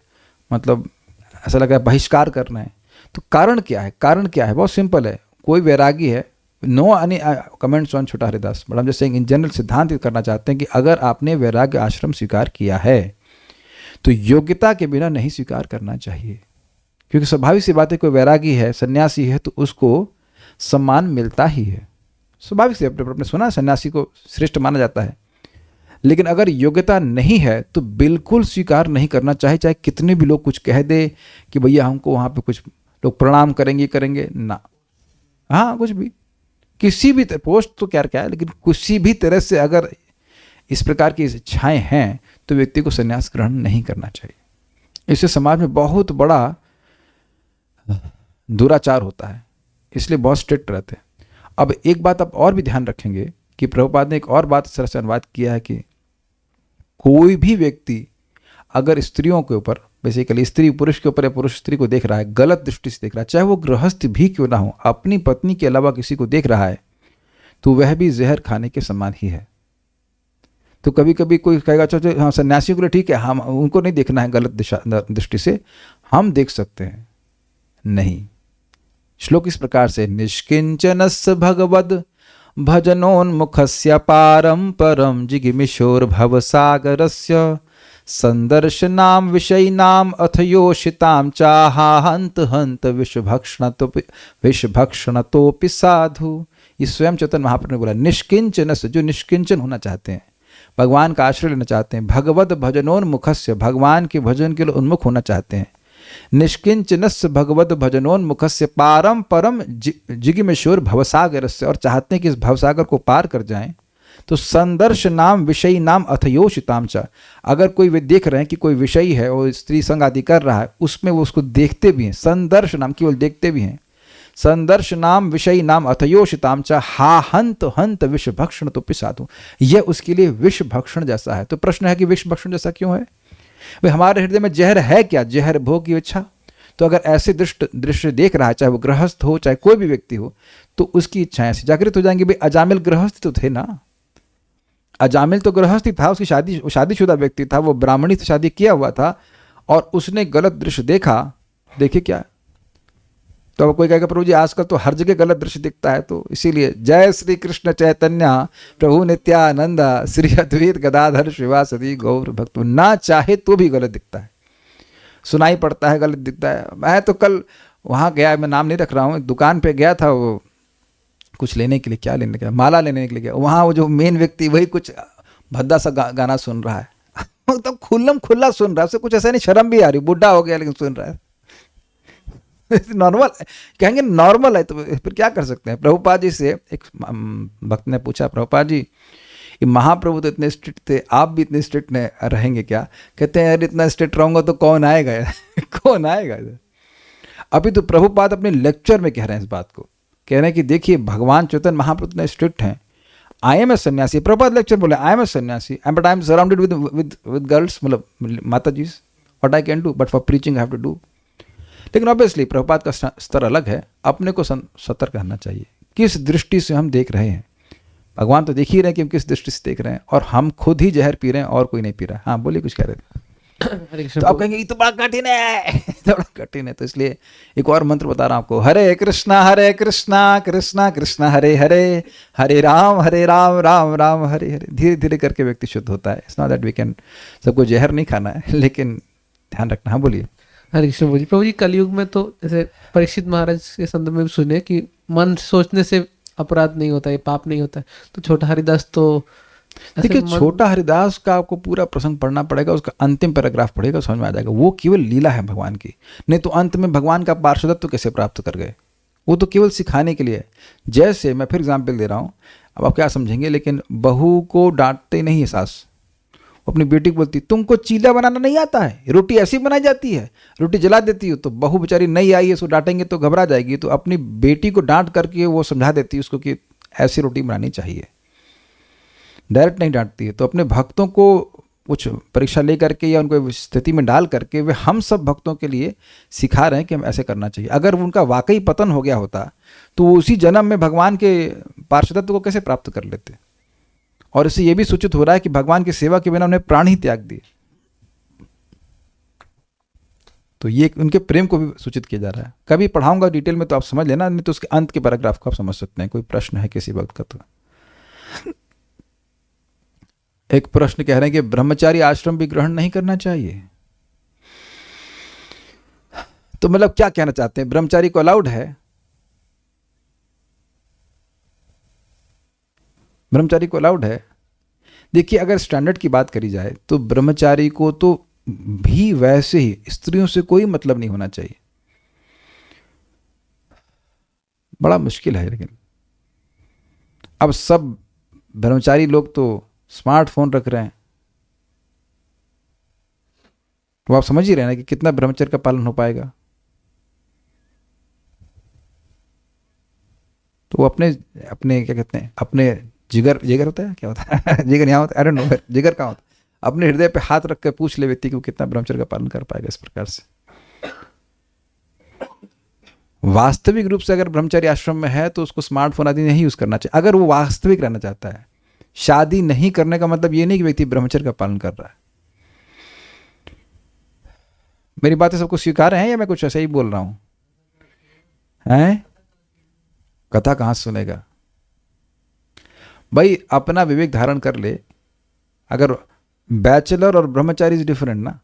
मतलब ऐसा लगा बहिष्कार करना है। तो कारण क्या है? कारण क्या है? बहुत सिंपल है। कोई वैरागी है, नो एनी कमेंट्स ऑन छोटा हरिदास, बट हम जस्ट सेइंग इन जनरल सिद्धांत करना चाहते हैं कि अगर आपने वैराग्य आश्रम स्वीकार किया है तो योग्यता के बिना नहीं स्वीकार करना चाहिए, क्योंकि स्वाभाविक सी बात है, कोई वैरागी है, सन्यासी है, तो उसको सम्मान मिलता ही है। स्वाभाविक से आपने सुना सन्यासी को श्रेष्ठ माना जाता है, लेकिन अगर योग्यता नहीं है तो बिल्कुल स्वीकार नहीं करना चाहिए, चाहे कितने भी लोग कुछ कह दे कि भैया हमको वहाँ पे कुछ लोग प्रणाम करेंगे ना। हाँ, कुछ भी किसी भी पोस्ट तो क्या है, लेकिन किसी भी तरह से अगर इस प्रकार की इच्छाएं हैं तो व्यक्ति को संन्यास ग्रहण नहीं करना चाहिए। इससे समाज में बहुत बड़ा दुराचार होता है, इसलिए बहुत स्ट्रिक्ट रहते हैं। अब एक बात आप और भी ध्यान रखेंगे कि प्रभुपाद ने एक और बात इस तरह से अनुवाद किया है कि कोई भी व्यक्ति अगर स्त्रियों के ऊपर, बेसिकली स्त्री पुरुष के ऊपर या पुरुष स्त्री को देख रहा है, गलत दृष्टि से देख रहा है, चाहे वो गृहस्थ भी क्यों ना हो, अपनी पत्नी के अलावा किसी को देख रहा है, तो वह भी जहर खाने के समान ही है। तो कभी कभी कोई कहेगा अच्छा हाँ सन्यासियों के लिए ठीक है, हम उनको नहीं देखना है गलत दृष्टि से, हम देख सकते हैं। नहीं, श्लोक इस प्रकार से, निष्किंचनस्य भगवद भजनोन्मुखस्य पारं परं जिगमिशोर्भवसागरस्य संदर्शनां विषयिनां अथ योषितां चाहा हंत हंत विषभक्षणतोपि साधु। ये स्वयं चैतन्य महाप्रभु ने बोला, निष्किंचन से, जो निष्किंचन होना चाहते हैं, भगवान का आश्रय लेना चाहते हैं, भगवद भजनोन्मुखस्य, भगवान के भजन के लिए उन्मुख होना चाहते हैं, निष्किंचनस्य भगवद भजनोन्मुखस्य पारम परम जिगमेश्वर भवसागरस्य, और चाहते हैं कि इस भवसागर को पार कर जाएं, तो संदर्श नाम विषयी नाम अथयोषिताम च, अगर कोई वे देख रहे हैं कि कोई विषयी है और स्त्री संग आदि कर रहा है, उसमें वो उसको देखते भी हैं, संदर्श नाम केवल देखते भी हैं, संदर्श नाम विषयी नाम अथयोषिताम च हा हंत हंत विष भक्षण तो पिसाधु, यह उसके लिए विष भक्षण जैसा है। तो प्रश्न है कि विष भक्षण जैसा क्यों है भाई? हमारे हृदय में जहर है क्या? जहर भोग की इच्छा। तो अगर ऐसे दृश्य देख रहा है, चाहे वो गृहस्थ हो चाहे कोई भी व्यक्ति हो, तो उसकी इच्छाएं ऐसी जागृत हो जाएंगी। भाई अजामिल गृहस्थ तो थे ना, अजामिल तो गृहस्थ ही था, उसकी शादीशुदा व्यक्ति था, वो ब्राह्मणी से शादी किया हुआ था, और उसने गलत दृश्य देखा। देखिए क्या, तो अब कोई कहेगा प्रभु जी आजकल तो हर जगह गलत दृश्य दिखता है, तो इसीलिए जय श्री कृष्ण चैतन्य प्रभु नित्यानंद श्री अद्वैत गदाधर शिवासदि गौर भक्त, ना चाहे तो भी गलत दिखता है, सुनाई पड़ता है, गलत दिखता है। मैं तो कल वहाँ गया, मैं नाम नहीं रख रहा हूँ, दुकान पे गया था, वो कुछ लेने के लिए, क्या लेने गया, माला लेने के लिए गया, वहाँ वो जो मेन व्यक्ति वही कुछ भद्दा सा गाना सुन रहा है, तो खुल्लम खुल्ला सुन रहा है, उसे कुछ ऐसा नहीं, शर्म भी आ रही, बुढ़ा हो गया लेकिन सुन रहा है। नॉर्मल कहेंगे, नॉर्मल है, तो फिर क्या कर सकते हैं। प्रभुपाद जी से एक भक्त ने पूछा, प्रभुपाद जी ये महाप्रभु तो इतने स्ट्रिक्ट थे, आप भी इतने स्ट्रिक्ट रहेंगे क्या? कहते हैं यार इतना स्ट्रिक्ट रहूंगा तो कौन आएगा कौन आएगा इधर। अभी तो प्रभुपाद अपने लेक्चर में कह रहे हैं इस बात को, कह रहे हैं कि देखिए भगवान चैतन्य महाप्रभु इतने स्ट्रिक्ट हैं, आई एम ए सन्यासी, प्रभुपाद लेक्चर बोले आई am a sannyasi but I am surrounded with girls, मतलब माता जी, what I can do but for preaching I have to do. लेकिन ऑब्वियसली प्रभुपाद का स्तर अलग है, अपने को सतर्क रहना चाहिए, किस दृष्टि से हम देख रहे हैं। भगवान तो देख ही रहे हैं कि हम किस दृष्टि से देख रहे हैं, और हम खुद ही जहर पी रहे हैं और कोई नहीं पी रहा है। हाँ बोलिए, कुछ कह रहे थे। तो आप कहेंगे ये तो बड़ा कठिन है, थोड़ा कठिन है, तो इसलिए एक और मंत्र बता रहा हूं आपको, हरे कृष्णा कृष्णा कृष्णा हरे हरे, हरे राम राम राम हरे हरे। धीरे धीरे करके व्यक्ति शुद्ध होता है। It's not that we can, सबको जहर नहीं खाना है, लेकिन ध्यान रखना। हाँ बोलिए। हरे कृष्ण बोलिए। प्रभु जी कलयुग में तो जैसे परीक्षित महाराज के संदर्भ में भी सुने कि मन सोचने से अपराध नहीं होता है, पाप नहीं होता है, तो छोटा हरिदास तो देखिए, छोटा हरिदास का आपको पूरा प्रसंग पढ़ना पड़ेगा, उसका अंतिम पैराग्राफ पढ़ेगा, समझ में आ जाएगा। वो केवल लीला है भगवान की, नहीं तो अंत में भगवान का पार्षदत्व कैसे प्राप्त कर गए, वो तो केवल सिखाने के लिए है। जैसे मैं फिर एग्जाम्पल दे रहा हूँ, अब आप क्या समझेंगे, लेकिन बहू को डांटते नहीं है सास, अपनी बेटी को बोलती तुमको चीला बनाना नहीं आता है, रोटी ऐसी बनाई जाती है, रोटी जला देती हो, तो बहू बेचारी नहीं आई है, उसको डांटेंगे तो घबरा जाएगी, तो अपनी बेटी को डांट करके वो समझा देती है उसको कि ऐसी रोटी बनानी चाहिए, डायरेक्ट नहीं डांटती है। तो अपने भक्तों को कुछ परीक्षा ले करके या उनको स्थिति में डाल करके वे हम सब भक्तों के लिए सिखा रहे हैं कि हम ऐसे करना चाहिए। अगर उनका वाकई पतन हो गया होता तो उसी जन्म में भगवान के पार्षदत्व को कैसे प्राप्त कर लेते। और इससे ये भी सूचित हो रहा है कि भगवान की सेवा के बिना उन्हें प्राण ही त्याग दिए। तो ये उनके प्रेम को भी सूचित किया जा रहा है। कभी पढ़ाऊंगा डिटेल में तो आप समझ लेना, नहीं तो उसके अंत के पैराग्राफ को आप समझ सकते हैं। कोई प्रश्न है किसी वक्त का? तो एक प्रश्न कह रहे हैं कि ब्रह्मचारी आश्रम भी ग्रहण नहीं करना चाहिए। तो मतलब क्या कहना चाहते हैं? ब्रह्मचारी को अलाउड है, ब्रह्मचारी को अलाउड है। देखिए, अगर स्टैंडर्ड की बात करी जाए तो ब्रह्मचारी को तो भी वैसे ही स्त्रियों से कोई मतलब नहीं होना चाहिए। बड़ा मुश्किल है। लेकिन अब सब ब्रह्मचारी लोग तो स्मार्टफोन रख रहे हैं, तो आप समझ ही रहे हैं ना कि कितना ब्रह्मचर्य का पालन हो पाएगा। तो वो अपने अपने क्या कहते हैं, अपने जिगर, जिगर होता है क्या होता है जिगर यहाँ होता है, आई डोंट नो जिगर कहाँ होता है, अपने हृदय पे हाथ रख कर पूछ ले व्यक्ति को कितना ब्रह्मचर्य का पालन कर पाएगा इस प्रकार से। वास्तविक रूप से अगर ब्रह्मचारी आश्रम में है तो उसको स्मार्टफोन आदि नहीं यूज करना चाहिए, अगर वो वास्तविक रहना चाहता है। शादी नहीं करने का मतलब ये नहीं कि व्यक्ति ब्रह्मचर्य का पालन कर रहा है। मेरी बातें सबको स्वीकार है या मैं कुछ ऐसा ही बोल रहा हूं? हैं? कथा कहां सुनेगा भाई? अपना विवेक धारण कर ले। अगर बैचलर और ब्रह्मचारी इज डिफरेंट ना।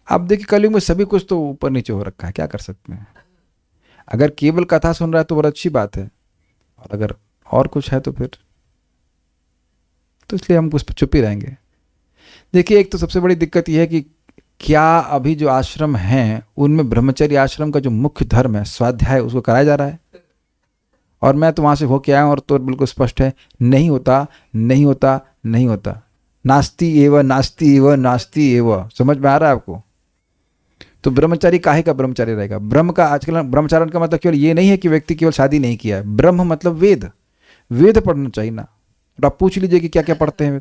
अब देखिए, कलयुग में सभी कुछ तो ऊपर नीचे हो रखा है, क्या कर सकते हैं। अगर केवल कथा सुन रहा है तो बहुत अच्छी बात है, और अगर और कुछ है तो फिर तो इसलिए हम कुछ चुप ही रहेंगे। देखिए, एक तो सबसे बड़ी दिक्कत यह है कि क्या अभी जो आश्रम हैं उनमें ब्रह्मचर्य आश्रम का जो मुख्य धर्म है स्वाध्याय, उसको कराया जा रहा है। और मैं तो वहाँ से होके आया हूँ और तो बिल्कुल स्पष्ट है, नहीं होता, नहीं होता, नहीं होता। नास्ति एव, नास्ति एव, नास्ति एव। समझ में आ रहा है आपको? तो ब्रह्मचारी काहे का ब्रह्मचारी रहेगा? ब्रह्म का आजकल ब्रह्मचारण का मतलब केवल ये नहीं है कि व्यक्ति केवल शादी नहीं किया है। ब्रह्म मतलब वेद, वेद पढ़ना चाहिए ना। और आप पूछ लीजिए कि क्या क्या पढ़ते हैं।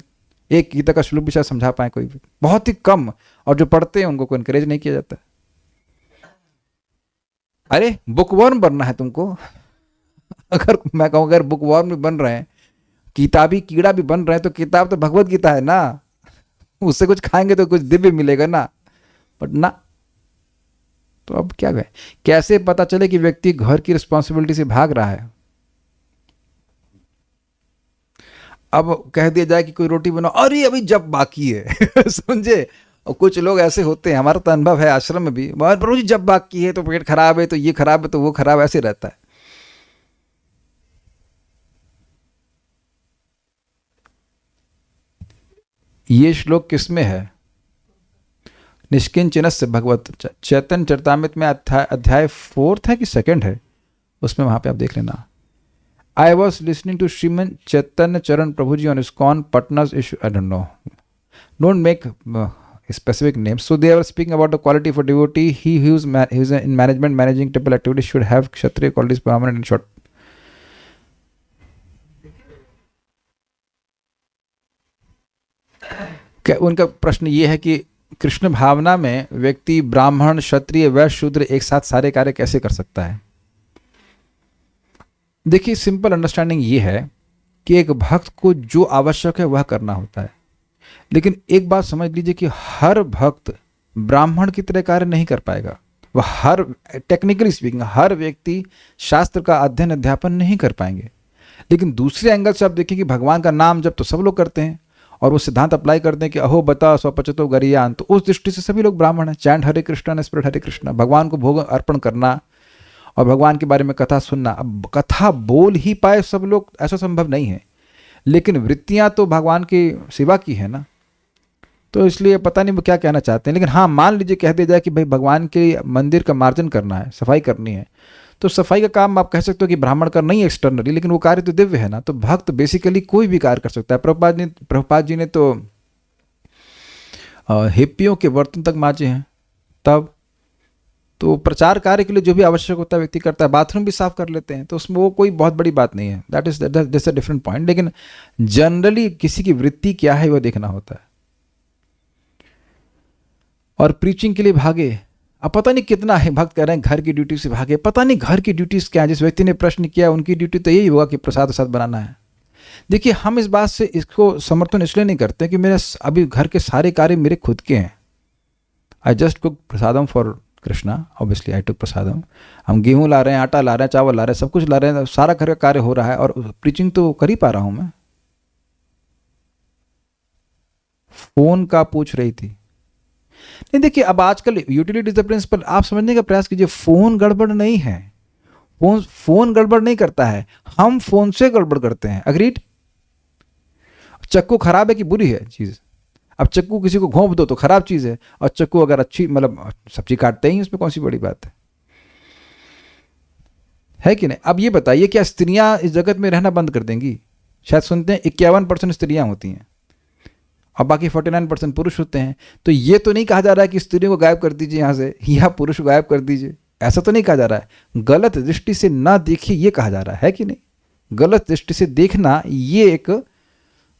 एक गीता का श्लोक भी शायद समझा पाए कोई भी, बहुत ही कम। और जो पढ़ते हैं उनको कोई इनकरेज नहीं किया जाता। अरे बुकवर्म बनना है तुमको अगर मैं कहूँ अगर बुकवर्म भी बन रहे हैं, किताबी कीड़ा भी बन रहे हैं, तो किताब तो भगवत गीता है ना, उससे कुछ खाएंगे तो कुछ दिव्य मिलेगा ना। बट ना, तो अब क्या कहें? कैसे पता चले कि व्यक्ति घर की रिस्पॉन्सिबिलिटी से भाग रहा है? अब कह दिया जाए कि कोई रोटी बनाओ, अरे अभी जब बाकी है समझे। और कुछ लोग ऐसे होते हैं, हमारा तो अनुभव है आश्रम में भी, प्रभु जी जब बाकी है तो पेट खराब है, तो ये खराब है, तो वो खराब, ऐसे रहता है। ये श्लोक किसमें है? निष्किंचनस्य भगवत चैतन्य चरितामृत में अध्याय 4 है कि 2 है, उसमें वहां पे आप देख लेना। I was listening to Sriman Chaitanya Charan Prabhuji on ISKCON Patna's issue. I don't know. Don't make specific names. So they were speaking about the quality for devotee. He who's in management, managing temple activities should have Kshatriya qualities permanent and short. उनका प्रश्न ये है कि कृष्ण भावना में व्यक्ति ब्राह्मण, क्षत्रिय, वैश्य, शूद्र एक साथ सारे कार्य कैसे कर सकता है? देखिए, सिंपल अंडरस्टैंडिंग ये है कि एक भक्त को जो आवश्यक है वह करना होता है। लेकिन एक बात समझ लीजिए कि हर भक्त ब्राह्मण की तरह कार्य नहीं कर पाएगा। वह हर, टेक्निकली स्पीकिंग, हर व्यक्ति शास्त्र का अध्ययन अध्यापन नहीं कर पाएंगे। लेकिन दूसरे एंगल से आप देखिए कि भगवान का नाम जब तो सब लोग करते हैं, और वो सिद्धांत अप्लाई करते हैं कि अहो बता स्वपचतो गरियान, तो उस दृष्टि से सभी लोग ब्राह्मण हैं। चैंट हरे कृष्णा, स्प्रेड हरे कृष्णा, भगवान को भोग अर्पण करना और भगवान के बारे में कथा सुनना। अब कथा बोल ही पाए सब लोग, ऐसा संभव नहीं है, लेकिन वृत्तियां तो भगवान की सेवा की है ना। तो इसलिए पता नहीं वो क्या कहना चाहते हैं। लेकिन हाँ, मान लीजिए कह दिया जाए कि भाई भगवान के मंदिर का मार्जन करना है, सफाई करनी है, तो सफाई का काम आप कह सकते हो कि ब्राह्मण का नहीं एक्सटर्नली, लेकिन वो कार्य तो दिव्य है ना। तो भक्त बेसिकली कोई भी कार्य कर सकता है। प्रभुपाद जी ने तो हिप्पियों के बर्तन तक मांजे हैं। तब तो प्रचार कार्य के लिए जो भी आवश्यक होता है व्यक्ति करता है। बाथरूम भी साफ कर लेते हैं, तो उसमें वो कोई बहुत बड़ी बात नहीं है। That's a different point. लेकिन जनरली किसी की वृत्ति क्या है वह देखना होता है। और प्रीचिंग के लिए भागे, अब पता नहीं कितना है भक्त कह रहे हैं घर की ड्यूटी से भागे, पता नहीं घर की ड्यूटीज क्या है। जिस व्यक्ति ने प्रश्न किया उनकी ड्यूटी तो यही होगा कि प्रसाद वसाद बनाना है। देखिए, हम इस बात से इसको समर्थन इसलिए नहीं करते कि मेरे अभी घर के सारे कार्य मेरे खुद के हैं, I just cook prasadam for Krishna, obviously I took prasadam. हम गेहूँ ला रहे हैं, आटा ला रहे हैं, चावल ला रहे हैं, सब कुछ ला रहे हैं, सारा घर का कार्य हो रहा है और प्रीचिंग तो कर ही पा रहा हूँ मैं। फोन का पूछ रही थी। नहीं देखिए, अब आजकल यूटिलिटी इज द प्रिंसिपल, आप समझने का प्रयास कीजिए। फोन गड़बड़ नहीं है, फोन गड़बड़ नहीं करता है, हम फोन से गड़बड़ करते हैं। अग्रीड? चक्कू खराब है कि बुरी है चीज? अब चक्कू किसी को घोंप दो तो खराब चीज है, और चक्कू अगर अच्छी, मतलब सब्जी काटते ही उसमें कौन सी बड़ी बात है कि नहीं? अब ये बताइए, क्या स्त्रियां इस जगत में रहना बंद कर देंगी? शायद सुनते हैं 51% स्त्रियां होती हैं और बाकी 49% पुरुष होते हैं। तो ये तो नहीं कहा जा रहा है कि स्त्रियों को गायब कर दीजिए यहाँ से, या पुरुष को गायब कर दीजिए, ऐसा तो नहीं कहा जा रहा है। गलत दृष्टि से ना देखिए, ये कहा जा रहा है कि नहीं? गलत दृष्टि से देखना ये एक,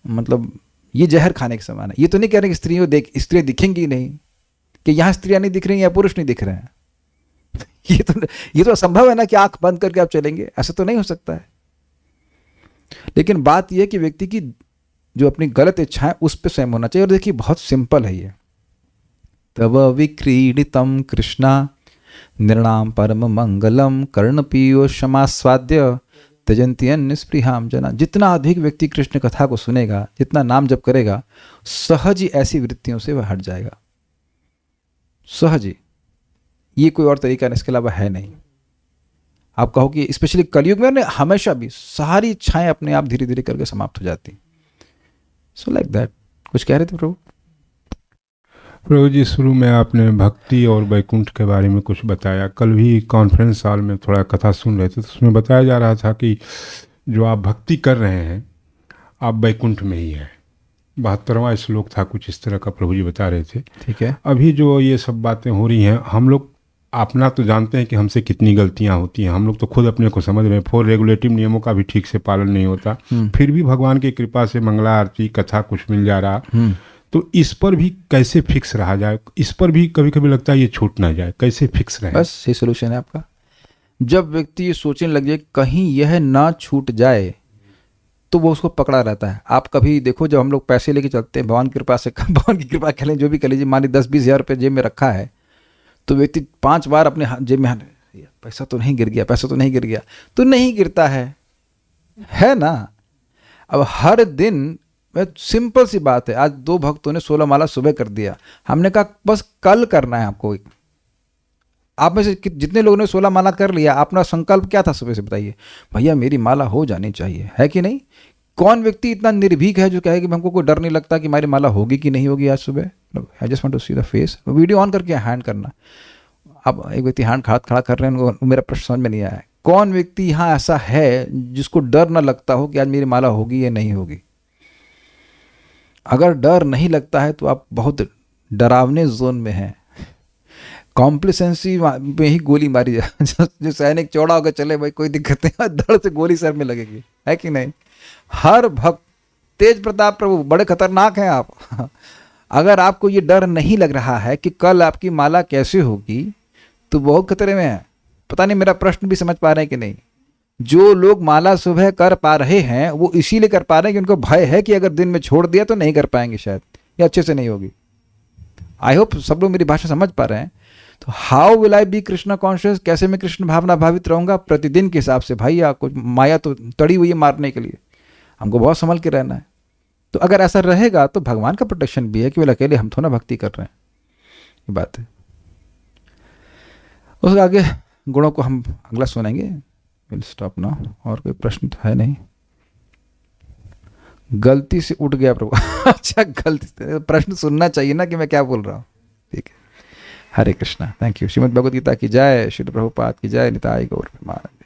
मतलब ये जहर खाने के समान है। ये तो नहीं कह रहे कि स्त्रियां दिखेंगी नहीं, कि यहाँ स्त्रियां नहीं दिख रही हैं या पुरुष नहीं दिख रहे हैं। ये तो असंभव है ना कि आंख बंद करके आप चलेंगे, ऐसा तो नहीं हो सकता है। लेकिन बात यह है कि व्यक्ति की जो अपनी गलत इच्छा है उस पर स्वयं होना चाहिए। और देखिए बहुत सिंपल है ये, तव विक्रीडितम कृष्णा निर्णाम परम मंगलम कर्णपीयो क्षमास्वाद्य त्यजंती निस्पृहाम जना। जितना अधिक व्यक्ति कृष्ण कथा को सुनेगा, जितना नाम जप करेगा, सहज ही ऐसी वृत्तियों से वह हट जाएगा, सहज ही। ये कोई और तरीका इसके अलावा है नहीं। आप कहो कि स्पेशली कलयुग में हमेशा भी सारी इच्छाएं अपने आप धीरे धीरे करके समाप्त हो जाती। So like that. कुछ कह रहे थे प्रभु? प्रभु जी, शुरू में आपने भक्ति और वैकुंठ के बारे में कुछ बताया। कल भी कॉन्फ्रेंस हॉल में थोड़ा कथा सुन रहे थे, तो उसमें बताया जा रहा था कि जो आप भक्ति कर रहे हैं आप वैकुंठ में ही है। 72वां श्लोक था, कुछ इस तरह का प्रभु जी बता रहे थे। ठीक है। अभी जो ये सब बातें हो रही हैं, हम लोग अपना तो जानते हैं कि हमसे कितनी गलतियां होती हैं, हम लोग तो खुद अपने को समझ रहे हैं। 4 रेगुलेटिव नियमों का भी ठीक से पालन नहीं होता, फिर भी भगवान की कृपा से मंगला आरती कथा कुछ मिल जा रहा। तो इस पर भी कैसे फिक्स रहा जाए? इस पर भी कभी कभी लगता है ये छूट ना जाए, कैसे फिक्स रहे? बस ये सोल्यूशन है आपका। जब व्यक्ति ये सोचने लग जाए कहीं यह ना छूट जाए, तो वो उसको पकड़ा रहता है। आप कभी देखो, जब हम लोग पैसे लेके चलते हैं, भगवान की कृपा से, भगवान की कृपा कह लें, जो भी कह लीजिए, मान ली 10-20 हज़ार रुपये जेब में रखा है, तो व्यक्ति 5 बार अपने जेब में पैसा तो नहीं गिर गया, पैसा तो नहीं गिर गया, तो नहीं गिरता है ना। अब हर दिन सिंपल सी बात है, आज 2 भक्तों ने 16 माला सुबह कर दिया, हमने कहा बस कल करना है आपको। आप में से जितने लोगों ने 16 माला कर लिया, अपना संकल्प क्या था सुबह से बताइए? भैया मेरी माला हो जानी चाहिए, है कि नहीं? कौन व्यक्ति इतना निर्भीक है जो कहे कि हमको कोई डर नहीं लगता कि हमारी माला होगी कि नहीं होगी आज सुबह? I just want to see the face. Video on करके हैंड करना। अब एक व्यक्ति हैंड खड़ा कर रहे हैं, उनको मेरा प्रश्न समझ में नहीं आया है। कौन व्यक्ति यहाँ ऐसा है जिसको डर ना लगता हो कि आज मेरी माला होगी या नहीं होगी? अगर डर नहीं लगता है तो आप बहुत डरावने जोन में हैं। कॉम्प्लिसेंसी में ही गोली मारी जाए। जो सैनिक चौड़ा होकर चले, भाई कोई दिक्कत नहीं, धड़ से गोली सर में लगेगी, है कि नहीं? हर भक्त तेज प्रताप प्रभु बड़े खतरनाक हैं आप। अगर आपको ये डर नहीं लग रहा है कि कल आपकी माला कैसे होगी, तो बहुत खतरे में है। पता नहीं मेरा प्रश्न भी समझ पा रहे हैं कि नहीं? जो लोग माला सुबह कर पा रहे हैं वो इसीलिए कर पा रहे हैं कि उनको भय है कि अगर दिन में छोड़ दिया तो नहीं कर पाएंगे, शायद या अच्छे से नहीं होगी। आई होप सब लोग मेरी भाषा समझ पा रहे हैं। तो how will I be Krishna conscious? कैसे मैं कृष्ण भावना भावित रहूंगा? प्रतिदिन के हिसाब से। भाई आपको माया तो तड़ी हुई है मारने के लिए, हमको बहुत संभल के रहना है। तो अगर ऐसा रहेगा तो भगवान का प्रोटेक्शन भी है कि वो अकेले हम थोड़ा भक्ति कर रहे हैं, ये बात है। उसके आगे गुणों को हम अगला सुनेंगे। Will stop now. और कोई प्रश्न तो है नहीं? गलती से उठ गया प्रभु। अच्छा, गलती से प्रश्न सुनना चाहिए ना कि मैं क्या बोल रहा हूँ। ठीक है, हरे कृष्णा। Thank you. श्रीमद् भगवद गीता की जय, श्री प्रभुपाद की जय, निताई गौर प्रेमानंद।